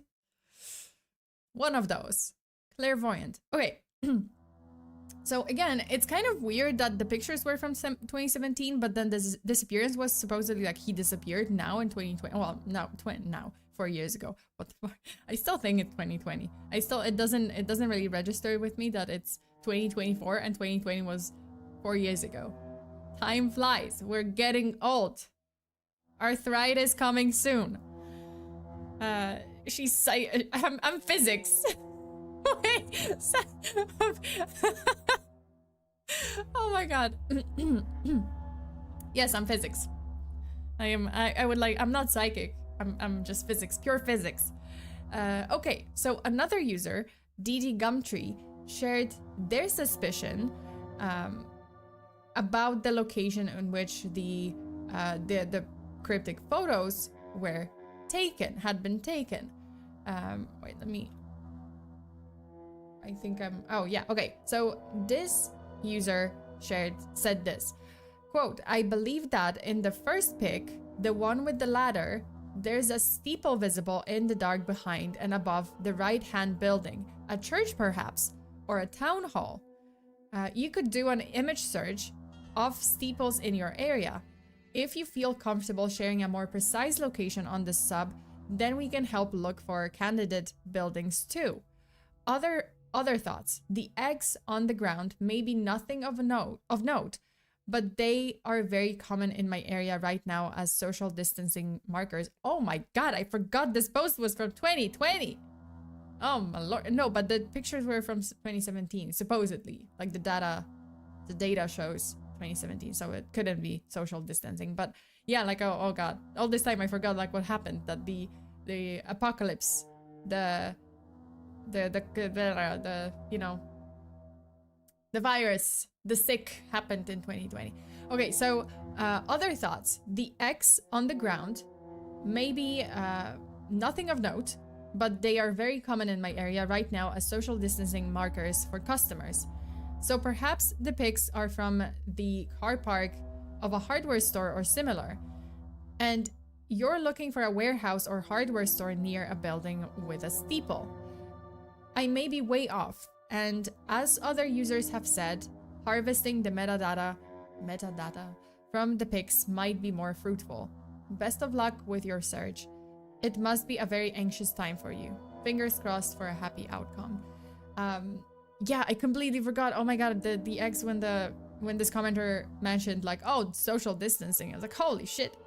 One of those. Clairvoyant. Okay. So again, it's kind of weird that the pictures were from 2017, but then this disappearance was supposedly like he disappeared now in 2020. Well, now 4 years ago. What the fuck? I still think it's 2020. It doesn't really register with me that it's 2024 and 2020 was 4 years ago. Time flies. We're getting old. Arthritis coming soon. I'm physics. Wait. Oh my god. Yes, I'm physics. I'm not psychic. I'm just physics, pure physics. Okay, so another user, DD Gumtree, shared their suspicion about the location in which the cryptic photos had been taken. Wait, oh yeah, okay. So this user said this, quote, I believe that in the first pic, the one with the ladder, there's a steeple visible in the dark behind and above the right-hand building. A church perhaps, or a town hall. You could do an image search of steeples in your area. If you feel comfortable sharing a more precise location on the sub, then we can help look for candidate buildings too. Other thoughts. The eggs on the ground may be nothing of note, but they are very common in my area right now as social distancing markers. Oh my god, I forgot this post was from 2020. Oh my lord. No, but the pictures were from 2017, supposedly. Like the data shows 2017, so it couldn't be social distancing. But yeah, like oh god, all this time I forgot like what happened. That the apocalypse, the you know, the virus, the sick happened in 2020. Okay, so other thoughts. The X on the ground, maybe nothing of note, but they are very common in my area right now as social distancing markers for customers. So perhaps the pics are from the car park of a hardware store or similar, and you're looking for a warehouse or hardware store near a building with a steeple. I may be way off, and as other users have said, harvesting the metadata from the pics might be more fruitful. Best of luck with your search. It must be a very anxious time for you. Fingers crossed for a happy outcome. Yeah, I completely forgot. Oh my god, the X when this commenter mentioned like, oh, social distancing. I was like, holy shit.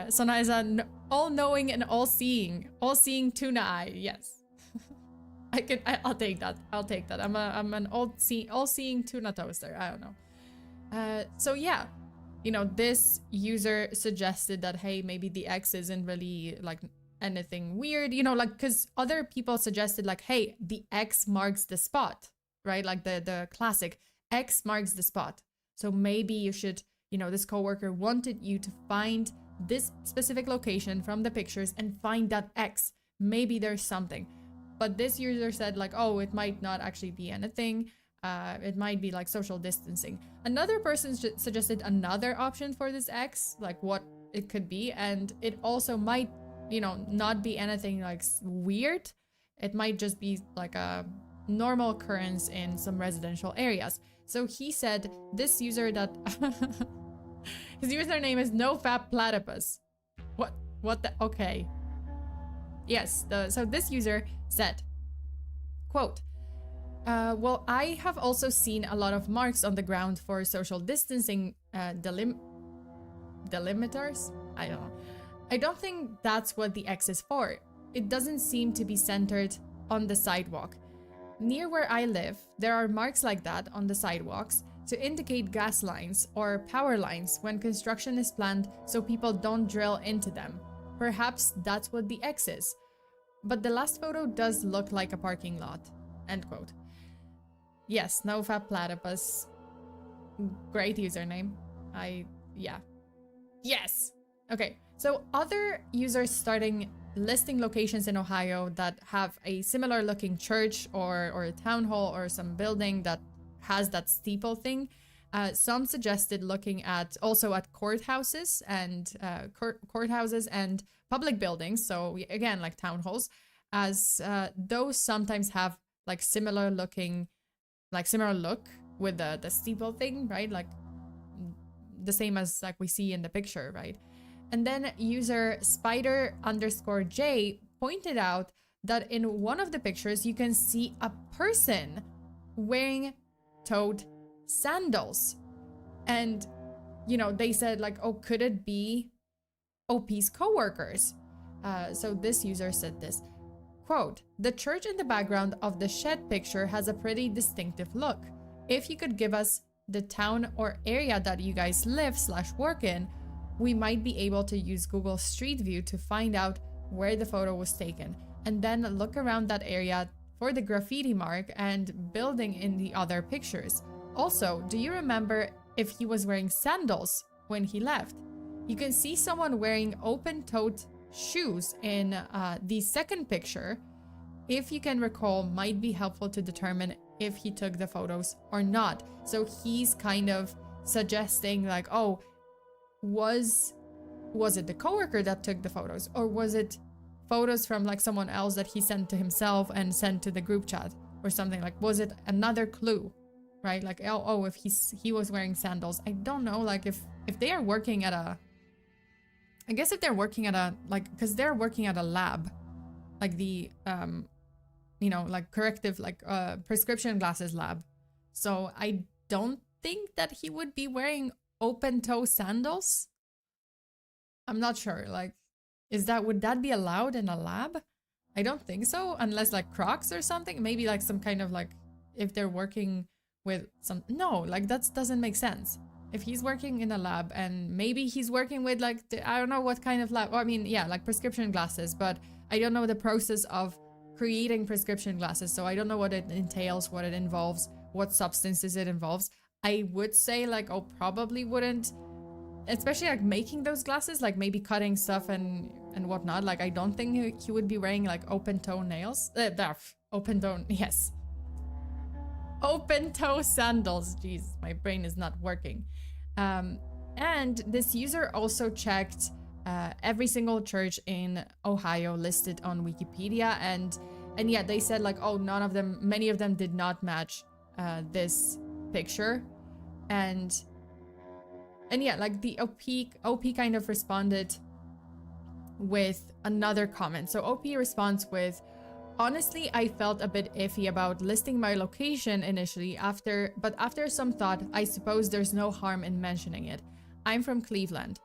Sona is an all-knowing and all-seeing tuna eye. Yes. I'll take that. I'll take that. I'm an all-seeing tuna toaster. I don't know. So yeah, you know, this user suggested that, hey, maybe the X isn't really like anything weird, you know, like, because other people suggested like, hey, the X marks the spot, right? Like the classic X marks the spot. So maybe you should, you know, this coworker wanted you to find this specific location from the pictures and find that X. Maybe there's something. But this user said like, oh, it might not actually be anything. It might be like social distancing. Another person suggested another option for this X, like what it could be. And it also might, you know, not be anything like weird. It might just be like a normal occurrence in some residential areas. So he said this user that his username is nofapplatypus. What the, okay. Yes, so this user said, quote, well, I have also seen a lot of marks on the ground for social distancing delimiters. I don't know. I don't think that's what the X is for. It doesn't seem to be centered on the sidewalk. Near where I live, there are marks like that on the sidewalks to indicate gas lines or power lines when construction is planned so people don't drill into them. Perhaps that's what the X is. But the last photo does look like a parking lot. End quote. Yes, nofapplatypus. Great username. Yeah. Yes! Okay, so other users starting listing locations in Ohio that have a similar looking church or a town hall or some building that has that steeple thing. Some suggested looking at also at courthouses and public buildings. So again, like town halls, as those sometimes have like similar look with the steeple thing, right? Like the same as like we see in the picture, right? And then user spider_J pointed out that in one of the pictures you can see a person wearing toed sandals. And, you know, they said like, oh, could it be OP's coworkers? So this user said this, quote, the church in the background of the shed picture has a pretty distinctive look. If you could give us the town or area that you guys live/work in, we might be able to use Google Street View to find out where the photo was taken, and then look around that area for the graffiti mark and building in the other pictures. Also, do you remember if he was wearing sandals when he left? You can see someone wearing open-toed shoes in the second picture. If you can recall, might be helpful to determine if he took the photos or not. So he's kind of suggesting like, oh, was it the coworker that took the photos, or was it photos from like someone else that he sent to himself and sent to the group chat or something? Like, was it another clue, right? Like, oh, if he was wearing sandals. I don't know, like if they are working at a, I guess if they're working at a, like, because they're working at a lab, like the you know, like corrective, like prescription glasses lab. So I don't think that he would be wearing open toe sandals. I'm not sure, like, would that be allowed in a lab? I don't think so, unless like Crocs or something. Maybe like some kind of like, if they're working with some, no, like that doesn't make sense. If he's working in a lab and maybe he's working with like, I don't know what kind of lab, I mean, yeah, like prescription glasses, but I don't know the process of creating prescription glasses. So I don't know what it entails, what it involves, what substances it involves. I would say like, oh, probably wouldn't, especially like making those glasses, like maybe cutting stuff and whatnot. Like I don't think he would be wearing like open toe nails. Open toe, yes. Open toe sandals. Jeez, my brain is not working. And this user also checked every single church in Ohio listed on Wikipedia, and yeah, they said like, oh, none of them, many of them did not match this picture, and yeah, like the OP kind of responded with another comment. So OP responds with, honestly, I felt a bit iffy about listing my location initially, but after some thought, I suppose there's no harm in mentioning it. I'm from Cleveland.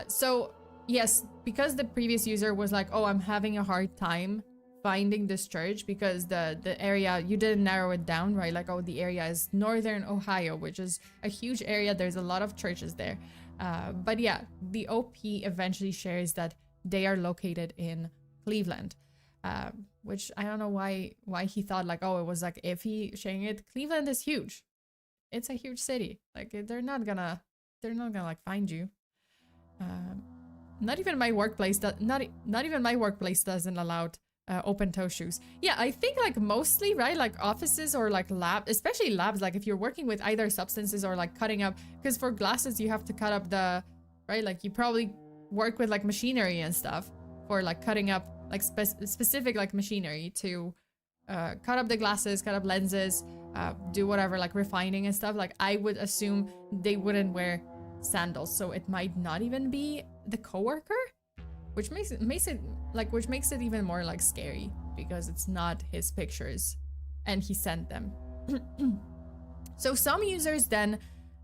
So yes, because the previous user was like, oh, I'm having a hard time finding this church because the area, you didn't narrow it down, right? Like, oh, the area is Northern Ohio, which is a huge area. There's a lot of churches there. But yeah, the OP eventually shares that they are located in Cleveland. Which I don't know why he thought like, oh, it was like iffy sharing it. Cleveland is huge. It's a huge city. Like they're not gonna like find you. Not even my workplace not even my workplace doesn't allow open toe shoes. Yeah, I think like mostly, right, like offices or like lab, especially labs, like if you're working with either substances or like cutting up, because for glasses you have to cut up the, right, like you probably work with like machinery and stuff for like cutting up like specific like machinery to cut up the glasses, cut up lenses, do whatever, like refining and stuff. Like I would assume they wouldn't wear sandals, so it might not even be the coworker, which makes it even more like scary because it's not his pictures and he sent them. So some users then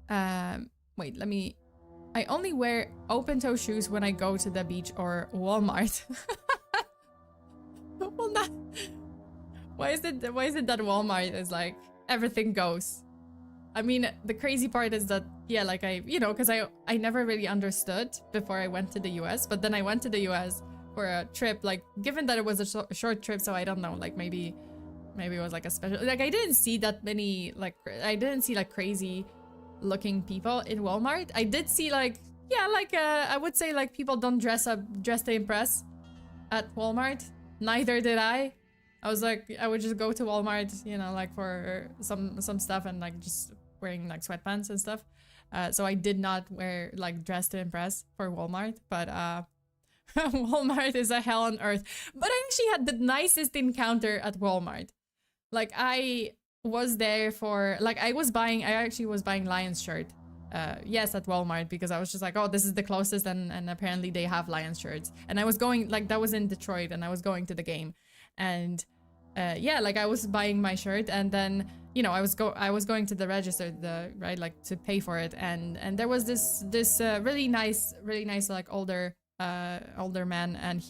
wait, I only wear open toe shoes when I go to the beach or Walmart. Well, not. Why is it that Walmart is like everything goes? I mean, the crazy part is that, yeah, like because I never really understood before I went to the US, but then I went to the US for a trip, like given that it was a short trip, so I don't know, like maybe it was like a special, like I didn't see that many, like I didn't see like crazy looking people in Walmart. I did see like, yeah, like I would say like people don't dress to impress at Walmart. Neither did I. I was like, I would just go to Walmart, like for some stuff and like just wearing like sweatpants and stuff. So I did not wear like dress to impress for Walmart, but Walmart is a hell on earth. But I actually had the nicest encounter at Walmart. Like I was there for, like I actually was buying Lions shirt. Yes, at Walmart, because I was just like, oh, this is the closest, and apparently they have Lions shirts. And I was going, like that was in Detroit, and I was going to the game. And yeah, like I was buying my shirt, and then I was going to the register, right, like to pay for it, and there was this really nice like older man, and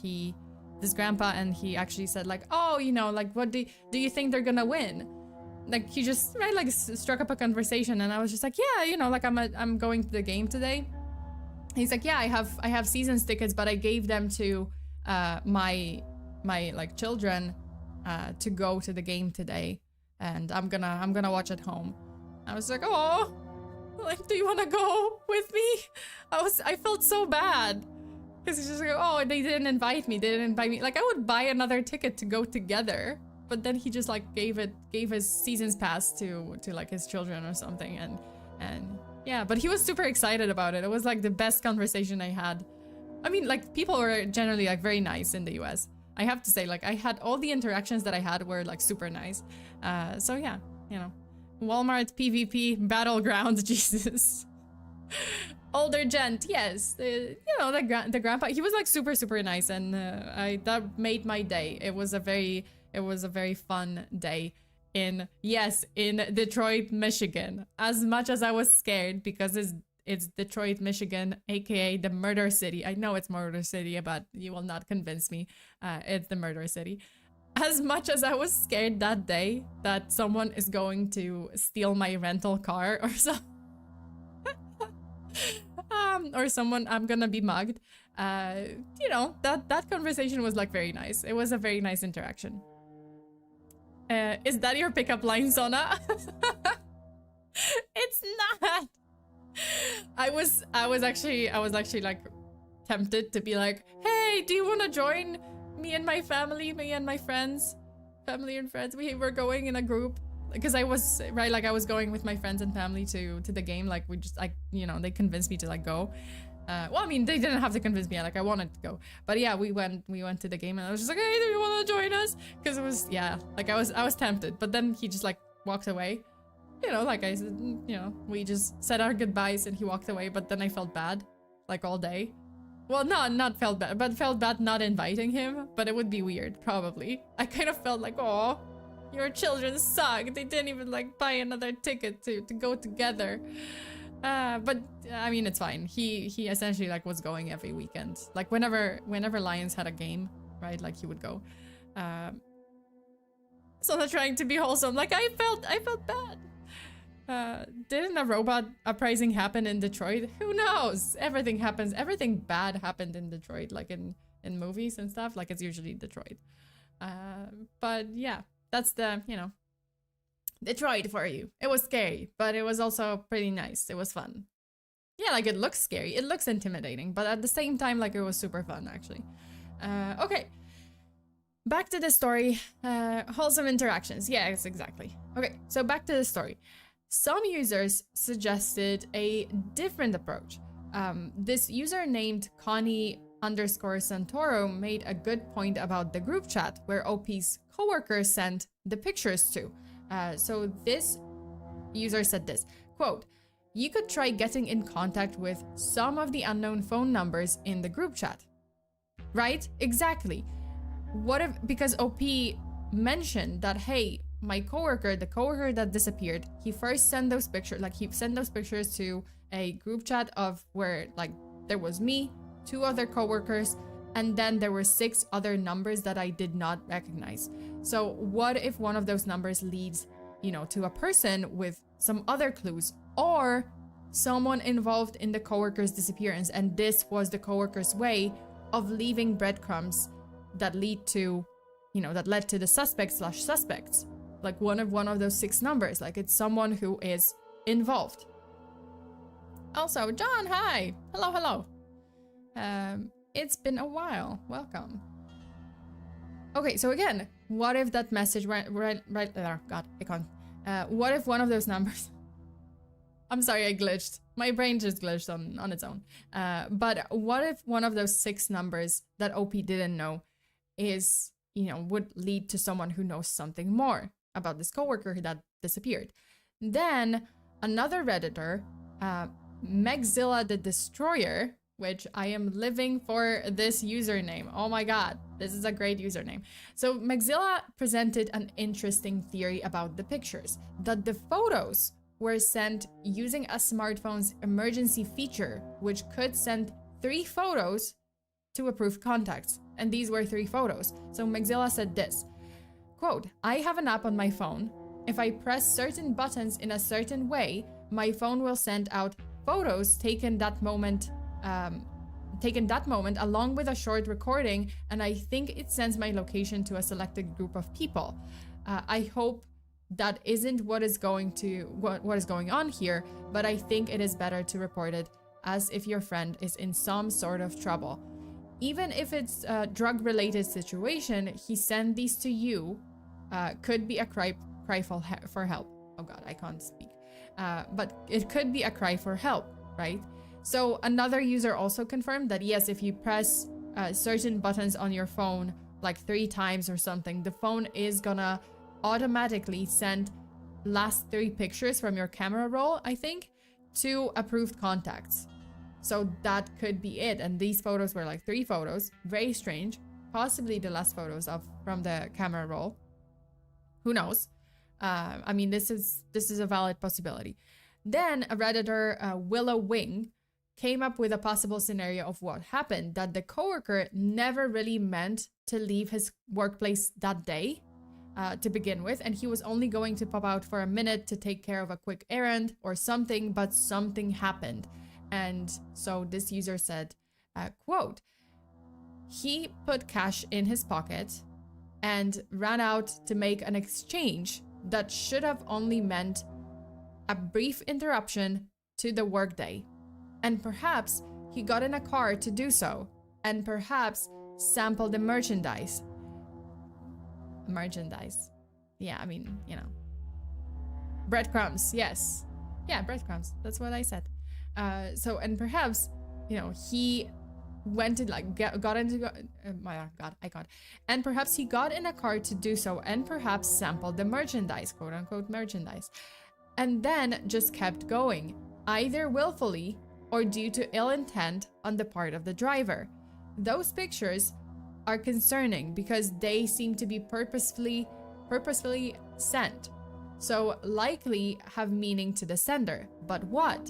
this grandpa, and he actually said like, oh, like what do you think they're gonna win? Like he just, right, like struck up a conversation, and I was just like, yeah, like I'm going to the game today. He's like, yeah, I have seasons tickets, but I gave them to my like children to go to the game today, and I'm gonna watch at home. I was like, oh, like, do you want to go with me? I felt so bad because he's just like, oh, they didn't invite me. Like I would buy another ticket to go together. But then he just like gave his seasons pass to like his children or something, and yeah, but he was super excited about it. It was like the best conversation I had. I mean, like people were generally like very nice in the US. I have to say, like I had all the interactions that I had were like super nice. So yeah, Walmart PvP battleground, Jesus. Older gent, yes. The grandpa, he was like super nice, and that made my day. It was a very fun day in Detroit, Michigan. As much as I was scared because It's Detroit, Michigan, aka the Murder City. I know it's Murder City, but you will not convince me. It's the Murder City. As much as I was scared that day that someone is going to steal my rental car or so, or someone, I'm gonna be mugged. You know, that conversation was like very nice. It was a very nice interaction. Is that your pickup line, Sona? It's not. I was actually like tempted to be like, hey, do you want to join me and my family, me and my friends, family and friends? We were going in a group because I was like I was going with my friends and family to the game. Like we just like, you know, they convinced me to like go. Well, I mean, they didn't have to convince me. Like I wanted to go, but yeah, we went to the game, and I was just like, hey, do you want to join us? Because it was, yeah, like I was tempted, but then he just like walked away. You know, like I said, you know, we just said our goodbyes and he walked away. But then I felt bad, like all day. Well, not felt bad, but felt bad not inviting him. But it would be weird, probably. I kind of felt like, oh, your children suck. They didn't even like buy another ticket to go together. But I mean, it's fine. He essentially like was going every weekend. Like whenever Lions had a game, right? Like he would go. So not trying to be wholesome. Like I felt bad. Didn't a robot uprising happen in Detroit? Who knows? Everything happens. Everything bad happened in Detroit, like in movies and stuff. Like it's usually Detroit. But yeah, that's the, you know, Detroit for you. It was scary, but it was also pretty nice. It was fun. Yeah, like it looks scary. It looks intimidating, but at the same time, like it was super fun, actually. Okay. Back to the story. Wholesome interactions. Yeah, exactly. Okay, so back to the story. Some users suggested a different approach. This user named Connie_Santoro made a good point about the group chat where OP's coworkers sent the pictures to. So this user said this, quote, "You could try getting in contact with some of the unknown phone numbers in the group chat." Right? Exactly. What if, because OP mentioned that, hey, my coworker, the coworker that disappeared, he first sent those pictures, like he sent those pictures to a group chat of where like there was me, 2 other coworkers, and then there were 6 other numbers that I did not recognize. So what if one of those numbers leads, you know, to a person with some other clues, or someone involved in the coworker's disappearance, and this was the coworker's way of leaving breadcrumbs that lead to, you know, that led to the suspects, like one of those 6 numbers, like it's someone who is involved. Also, John, hi, hello. It's been a while, welcome. Okay, so again, what if that message right there, God, I can't. What if one of those numbers, I'm sorry, I glitched. My brain just glitched on its own. But what if one of those 6 numbers that OP didn't know is, you know, would lead to someone who knows something more about this coworker that disappeared? Then another Redditor, Megzilla the Destroyer, which I am living for this username. Oh my god, this is a great username. So Megzilla presented an interesting theory about the pictures, that the photos were sent using a smartphone's emergency feature, which could send 3 photos to approved contacts. And these were 3 photos. So Megzilla said this, quote, "I have an app on my phone. If I press certain buttons in a certain way, my phone will send out photos taken that moment along with a short recording, and I think it sends my location to a selected group of people. I hope that isn't what is going on here, but I think it is better to report it as if your friend is in some sort of trouble. Even if it's a drug-related situation, he sent these to you. Could be a cry for help." Oh god, I can't speak. But it could be a cry for help, right? So another user also confirmed that yes, if you press certain buttons on your phone like 3 times or something, the phone is gonna automatically send last 3 pictures from your camera roll, I think, to approved contacts. So that could be it. And these photos were like 3 photos, very strange, possibly the last photos from the camera roll. Who knows? I mean, this is a valid possibility. Then a Redditor, Willow Wing, came up with a possible scenario of what happened, that the coworker never really meant to leave his workplace that day to begin with, and he was only going to pop out for a minute to take care of a quick errand or something, but something happened. And so this user said, quote, he put cash in his pocket and ran out to make an exchange that should have only meant a brief interruption to the workday. And perhaps he got in a car to do so, and perhaps sampled the merchandise. Merchandise. Yeah, I mean, you know. Breadcrumbs, yes. Yeah, breadcrumbs. That's what I said. So, and perhaps, you know, he went to like got into my god, I got, and perhaps he got in a car to do so, and perhaps sampled the merchandise, quote unquote merchandise, and then just kept going, either willfully or due to ill intent on the part of the driver. Those pictures are concerning because they seem to be purposefully sent, so likely have meaning to the sender. But what?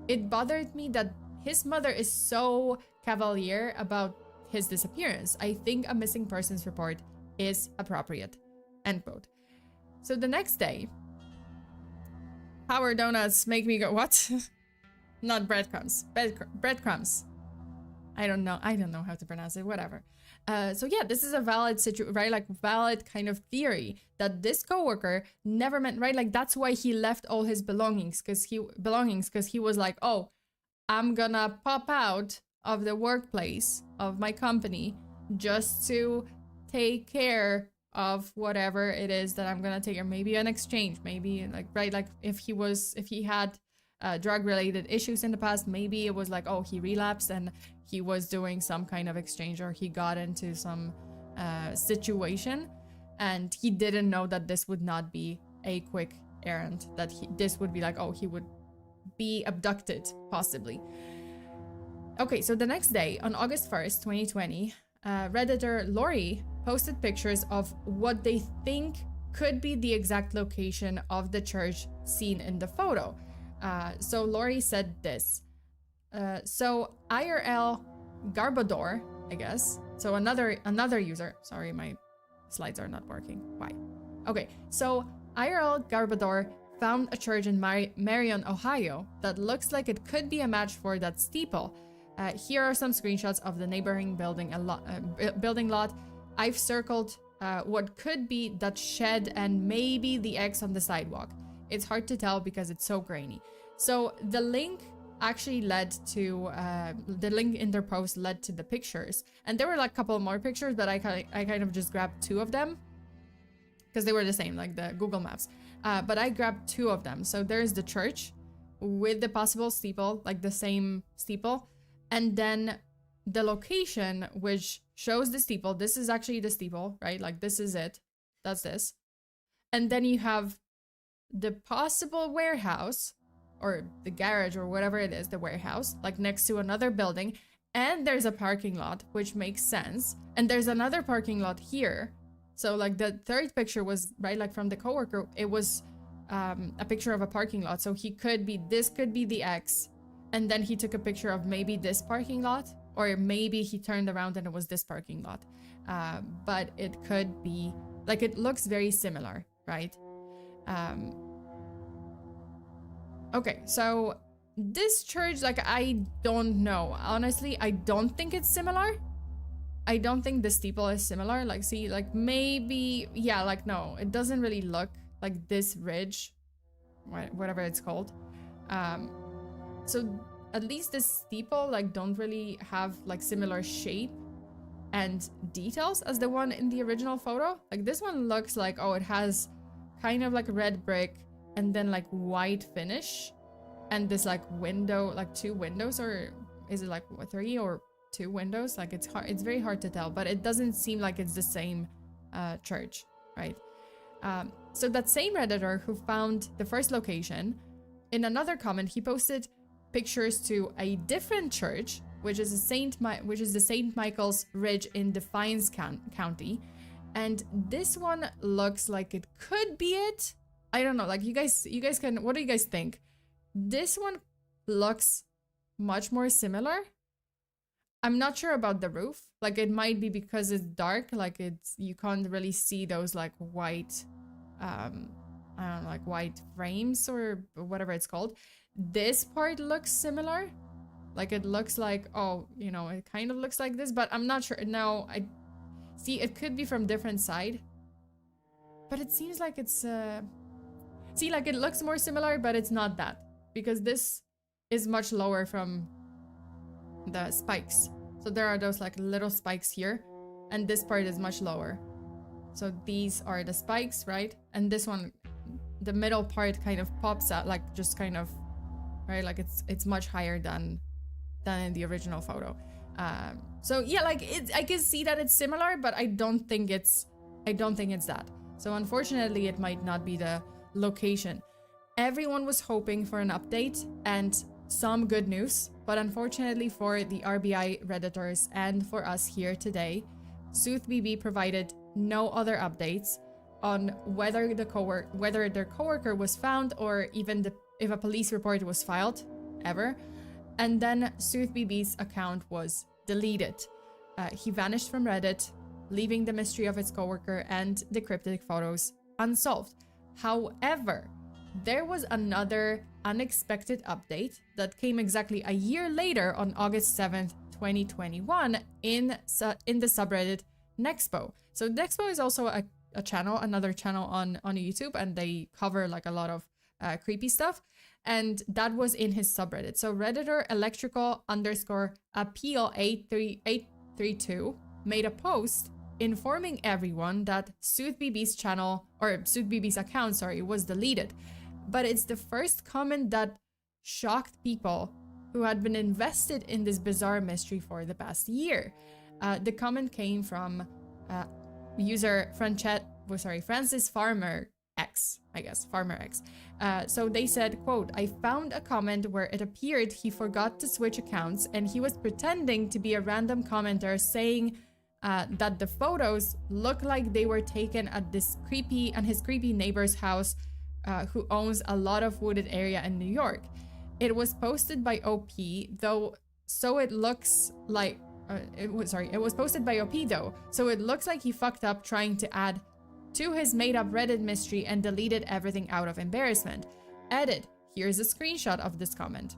It bothered me that his mother is so cavalier about his disappearance. I think a missing persons report is appropriate. End quote. So the next day, Power Donuts make me go, what? Not breadcrumbs. Breadcrumbs. I don't know how to pronounce it, whatever. So yeah, this is a valid valid kind of theory that this coworker never meant, right? Like that's why he left all his belongings, because he was like, oh, I'm gonna pop out of the workplace of my company just to take care of whatever it is that I'm gonna take, or maybe an exchange, maybe like, right, like if he had drug related issues in the past, maybe it was like, oh, he relapsed and he was doing some kind of exchange, or he got into some situation and he didn't know that this would not be a quick errand, that this would be like, oh, he would be abducted possibly. Okay, so the next day, on August 1st, 2020, Redditor Lori posted pictures of what they think could be the exact location of the church seen in the photo. So Lori said this. So IRL Garbador, I guess. So another user. Sorry, my slides are not working. Why? Okay, so IRL Garbador found a church in Marion, Ohio that looks like it could be a match for that steeple. Here are some screenshots of the neighboring building lot. I've circled what could be that shed and maybe the X on the sidewalk. It's hard to tell because it's so grainy. So the link actually led to, the link in their post led to the pictures. And there were like a couple more pictures, but I kind of just grabbed two of them because they were the same, like the Google Maps. But I grabbed two of them. So there's the church with the possible steeple, like the same steeple. And then the location, which shows the steeple. This is actually the steeple, right? Like this is it. That's this. And then you have the possible warehouse, or the garage, or whatever it is, the warehouse, like next to another building. And there's a parking lot, which makes sense. And there's another parking lot here. So like the third picture was, right, like from the coworker, it was a picture of a parking lot. So this could be the X. And then he took a picture of maybe this parking lot, or maybe he turned around and it was this parking lot. But it could be, like, it looks very similar, right? Okay, so this church, like, I don't know. Honestly, I don't think it's similar. I don't think the steeple is similar. Like, see, like, maybe, yeah, like, no, it doesn't really look like this ridge, whatever it's called. So at least the steeple, like, don't really have, like, similar shape and details as the one in the original photo. Like, this one looks like, oh, it has kind of like red brick and then like white finish and this like window, like two windows, or is it like three or two windows? Like, it's very hard to tell, but it doesn't seem like it's the same church, right? So that same Redditor who found the first location, in another comment, he posted pictures to a different church, which is the St. Michael's Ridge in Defiance County, and this one looks like it could be it. I don't know. Like, you guys can. What do you guys think? This one looks much more similar. I'm not sure about the roof. Like, it might be because it's dark, like you can't really see those like white, I don't know, like white frames or whatever it's called. This part looks similar. Like, it looks like, oh, you know, it kind of looks like this, but I'm not sure. Now, I see it could be from different side, but it seems like it's, see, like it looks more similar, but it's not that, because this is much lower from the spikes. So there are those like little spikes here, and this part is much lower. So these are the spikes, right? And this one, the middle part kind of pops out, like just kind of, right? Like it's much higher than in the original photo. So yeah, like I can see that it's similar, but I don't think it's that. So unfortunately, it might not be the location. Everyone was hoping for an update and some good news, but unfortunately for the RBI Redditors and for us here today, SoothBB provided no other updates on whether their coworker was found, or even if a police report was filed, ever. And then SoothBB's account was deleted. He vanished from Reddit, leaving the mystery of his coworker and the cryptic photos unsolved. However, there was another unexpected update that came exactly a year later on August 7th, 2021 in the subreddit Nexpo. So Nexpo is also a channel, another channel on YouTube, and they cover like a lot of creepy stuff. And that was in his subreddit. So Redditor electrical_appeal 832 made a post informing everyone that SoothBB's channel, or SoothBB's account, sorry, was deleted. But it's the first comment that shocked people who had been invested in this bizarre mystery for the past year. The comment came from user Francis Farmer X, I guess, Farmer X. So they said, quote, "I found a comment where it appeared he forgot to switch accounts and he was pretending to be a random commenter saying that the photos look like they were taken at his creepy neighbor's house who owns a lot of wooded area in New York. It was posted by OP, though, so it looks like it was posted by OP though, so it looks like he fucked up trying to add to his made-up Reddit mystery and deleted everything out of embarrassment. Edit, here's a screenshot of this comment."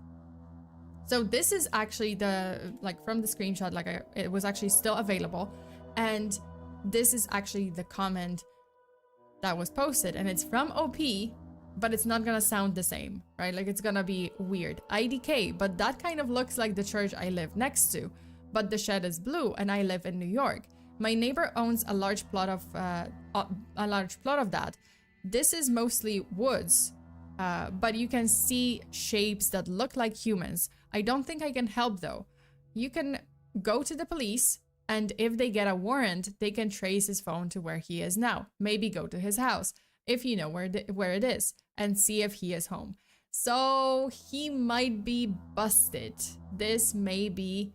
So this is actually from the screenshot, it was actually still available. And this is actually the comment that was posted, and it's from OP, but it's not gonna sound the same, right? Like, it's gonna be weird. "IDK, but that kind of looks like the church I live next to, but the shed is blue and I live in New York. My neighbor owns a large plot of that. This is mostly woods, but you can see shapes that look like humans. I don't think I can help though. You can go to the police, and if they get a warrant, they can trace his phone to where he is now. Maybe go to his house, if you know where it is, and see if he is home." So he might be busted. This may be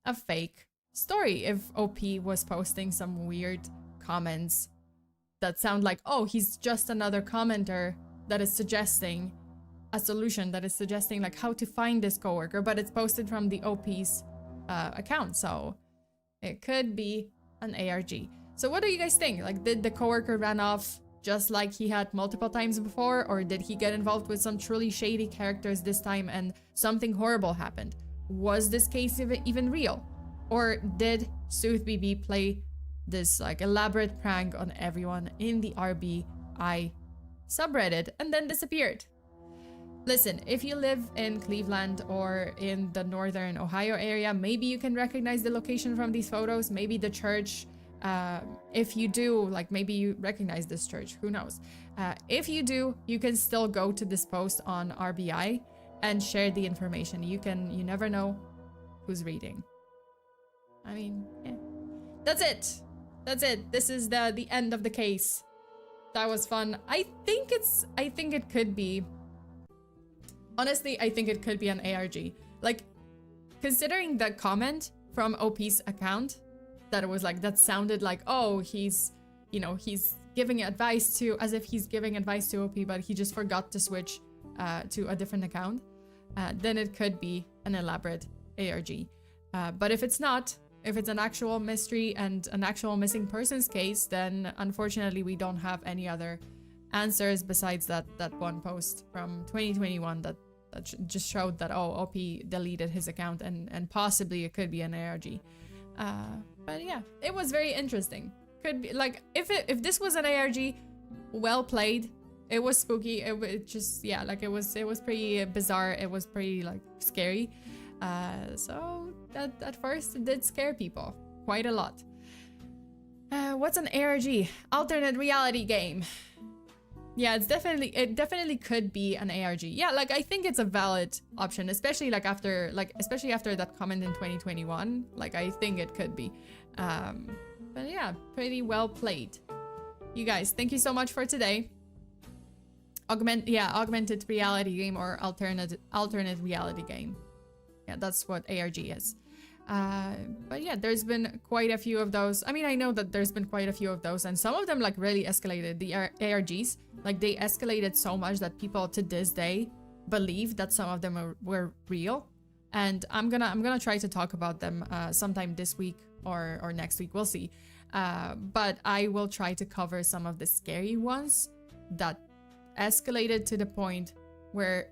a fake story if OP was posting some weird comments that sound like, oh, he's just another commenter that is suggesting a solution, that is suggesting like how to find this coworker, but it's posted from the OP's account. So it could be an ARG. So what do you guys think? Like, did the coworker run off just like he had multiple times before, or did he get involved with some truly shady characters this time and something horrible happened? Was this case even real? Or did SoothBB play this like elaborate prank on everyone in the RBI subreddit and then disappeared? Listen, if you live in Cleveland or in the northern Ohio area, maybe you can recognize the location from these photos, maybe the church. If you do, like, maybe you recognize this church, who knows? If you do, you can still go to this post on RBI and share the information. You never know who's reading. I mean, yeah. That's it. This is the end of the case. That was fun. I think it could be, honestly, I think it could be an ARG. Like, considering the comment from OP's account, that it was like, that sounded like, oh, he's giving advice to, as if he's giving advice to OP, but he just forgot to switch to a different account, then it could be an elaborate ARG. But if it's not, if it's an actual mystery and an actual missing persons case, then unfortunately we don't have any other answers besides that one post from 2021 that just showed that, oh, OP deleted his account and possibly it could be an ARG. But yeah, it was very interesting. Could be like, if this was an ARG, well played. It was spooky. It just, yeah, like it was pretty bizarre. It was pretty like scary. So that at first it did scare people quite a lot. What's an ARG? Alternate reality game. Yeah, it definitely could be an ARG. Yeah, like I think it's a valid option, especially after that comment in 2021. Like I think it could be. But yeah, pretty well played. You guys, thank you so much for today. Augmented reality game or alternate reality game. Yeah, that's what ARG is. But yeah, there's been quite a few of those. I mean, I know that there's been quite a few of those, and some of them like really escalated. The ARGs, like they escalated so much that people to this day believe that some of them were real. And I'm gonna try to talk about them sometime this week or next week. We'll see. But I will try to cover some of the scary ones that escalated to the point where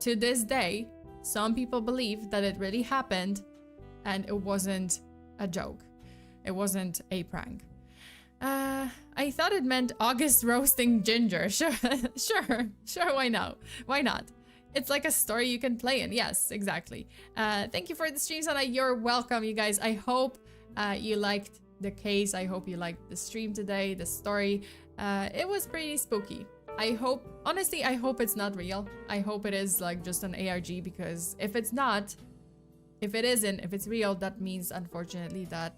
to this day some people believe that it really happened and it wasn't a joke. It wasn't a prank. I thought it meant August roasting Ginger. Sure, why not? It's like a story you can play in. Yes, exactly. Thank you for the stream, Sana. You're welcome, you guys. I hope you liked the case. I hope you liked the stream today, the story. It was pretty spooky. Honestly, I hope it's not real. I hope it is like just an ARG, because if it's not, if it's real, that means unfortunately that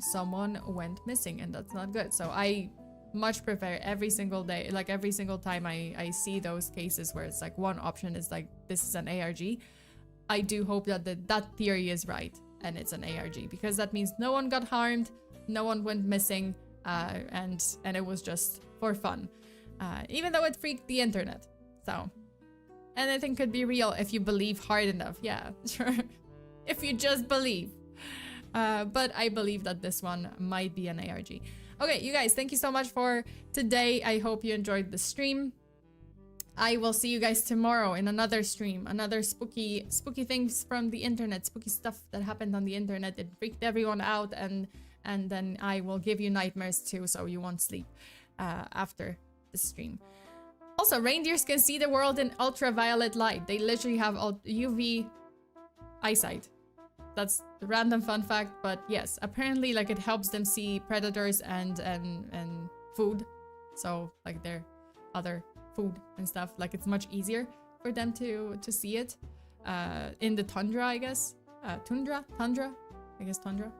someone went missing, and that's not good. So I much prefer every single day, like every single time I see those cases where it's like one option is like this is an ARG, I do hope that that theory is right and it's an ARG, because that means no one got harmed, no one went missing, and it was just for fun. Even though it freaked the internet. So anything could be real if you believe hard enough. Yeah, sure. If you just believe. But I believe that this one might be an ARG. Okay, you guys, thank you so much for today. I hope you enjoyed the stream. I will see you guys tomorrow in another stream. Another spooky things from the internet. Spooky stuff that happened on the internet. It freaked everyone out, and then I will give you nightmares too, so you won't sleep after the stream. Also, reindeers can see the world in ultraviolet light. They literally have UV eyesight. That's a random fun fact, but yes, apparently like it helps them see predators and food. So like their other food and stuff, like it's much easier for them to see it in the tundra, I guess. Tundra, I guess tundra.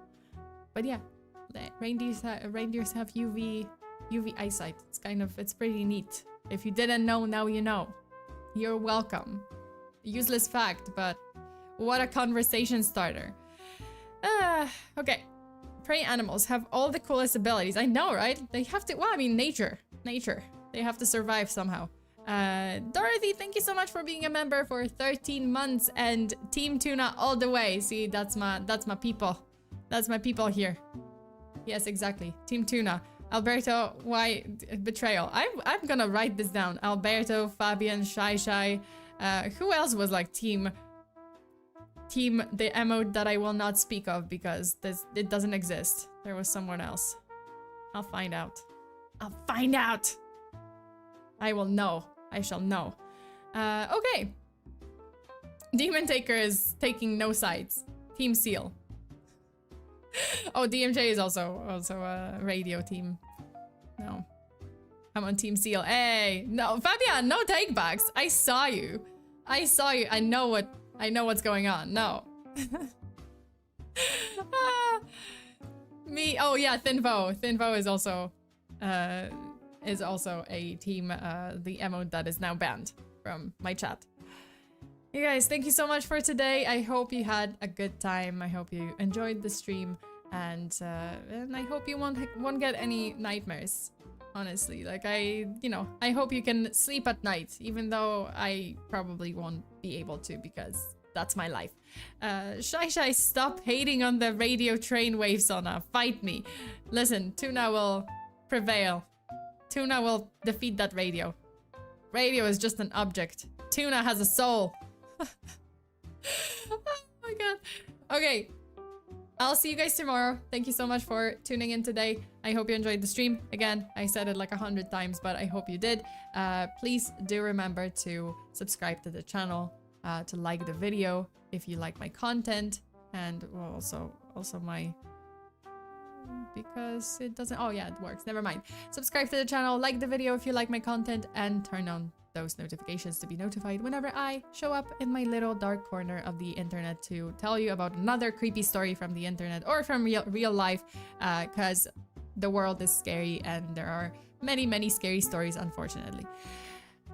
But yeah, reindeers have UV eyesight. It's pretty neat. If you didn't know, now you know. You're welcome. Useless fact, but what a conversation starter. Okay. Prey animals have all the coolest abilities. I know, right? They have to, well, I mean, nature. They have to survive somehow. Dorothy, thank you so much for being a member for 13 months, and Team Tuna all the way. See, that's my people. That's my people here. Yes, exactly. Team Tuna. Alberto, why betrayal? I'm gonna write this down. Alberto, Fabian, Shy. Who else was like team the emote that I will not speak of because it doesn't exist. There was someone else. I'll find out. I will know. I shall know. Okay. Demon Taker is taking no sides. Team Seal. Oh, DMJ is also a radio team. No. I'm on Team Seal. Hey, no, Fabian, no takebacks. I saw you. I know what's going on. No. Me. Oh yeah, Thinvo. Thinvo is also a team. The emote that is now banned from my chat. You guys, thank you so much for today. I hope you had a good time. I hope you enjoyed the stream, and I hope you won't get any nightmares. honestly. Like, I hope you can sleep at night, even though I probably won't be able to because that's my life. Shy, stop hating on the radio train wave, Sona. Fight me. Listen, Tuna will prevail. Tuna will defeat that radio. Radio is just an object. Tuna has a soul. Oh my god. Okay. I'll see you guys tomorrow. Thank you so much for tuning in today. I hope you enjoyed the stream. Again, I said it like 100 times, but I hope you did. Please do remember to subscribe to the channel, to like the video if you like my content, and well, also my... because it doesn't... oh yeah, it works. Never mind. Subscribe to the channel, like the video if you like my content, and turn on those notifications to be notified whenever I show up in my little dark corner of the internet to tell you about another creepy story from the internet or from real life, because the world is scary and there are many scary stories, unfortunately.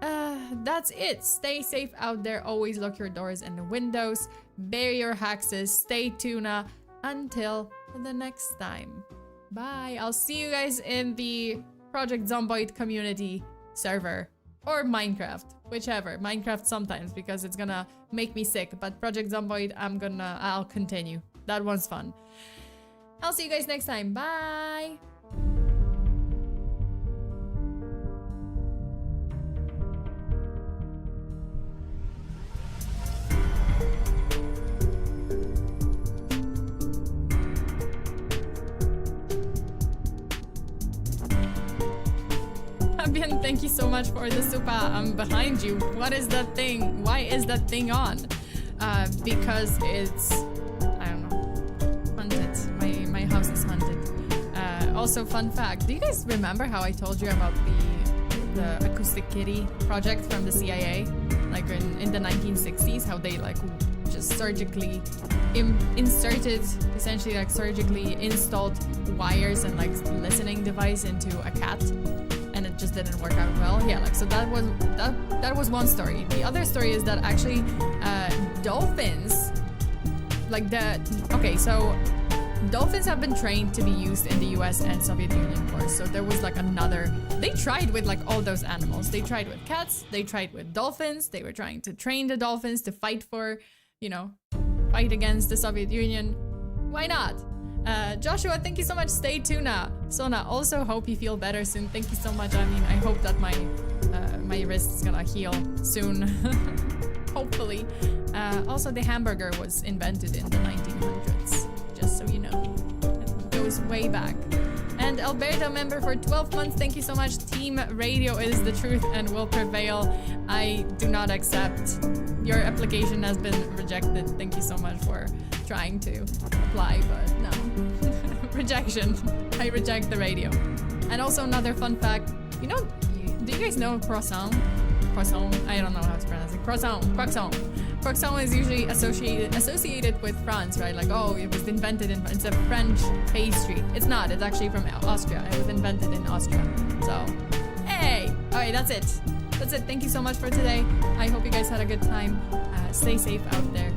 That's it. Stay safe out there. Always lock your doors and the windows. Bury your haxes. Stay Tuna. Until the next time. Bye. I'll see you guys in the Project Zomboid community server. Or Minecraft. Whichever. Minecraft sometimes because it's gonna make me sick. But Project Zomboid, I'll continue. That one's fun. I'll see you guys next time. Bye. Fabian, thank you so much for the super. I'm behind you. What is that thing? Why is that thing on? Because it's... I don't know. Haunted. My house is haunted. Also, fun fact. Do you guys remember how I told you about the acoustic kitty project from the CIA? Like in the 1960s, how they like just surgically inserted, essentially like surgically installed wires and like listening device into a cat. And it just didn't work out well. Yeah, like so that was one story. The other story is that actually dolphins, like so dolphins have been trained to be used in the US and Soviet Union wars. So there was like they tried with like all those animals. They tried with cats, they tried with dolphins, they were trying to train the dolphins to fight for, fight against the Soviet Union. Why not? Joshua, thank you so much. Stay Tuna. Sona, also hope you feel better soon. Thank you so much. I mean, I hope that my wrist is gonna heal soon. Hopefully. Also, the hamburger was invented in the 1900s. Just so you know. It goes way back. And Alberto, member for 12 months. Thank you so much. Team Radio is the truth and will prevail. I do not accept. Your application has been rejected. Thank you so much for trying to apply, but no. Rejection. I reject the radio. And also another fun fact. Do you guys know croissant? Croissant? I don't know how to pronounce it. Croissant. Croissant is usually associated with France, right? Like, oh, it was invented it's a French pastry. It's not. It's actually from Austria. It was invented in Austria. So, hey! Alright, that's it. That's it. Thank you so much for today. I hope you guys had a good time. Stay safe out there.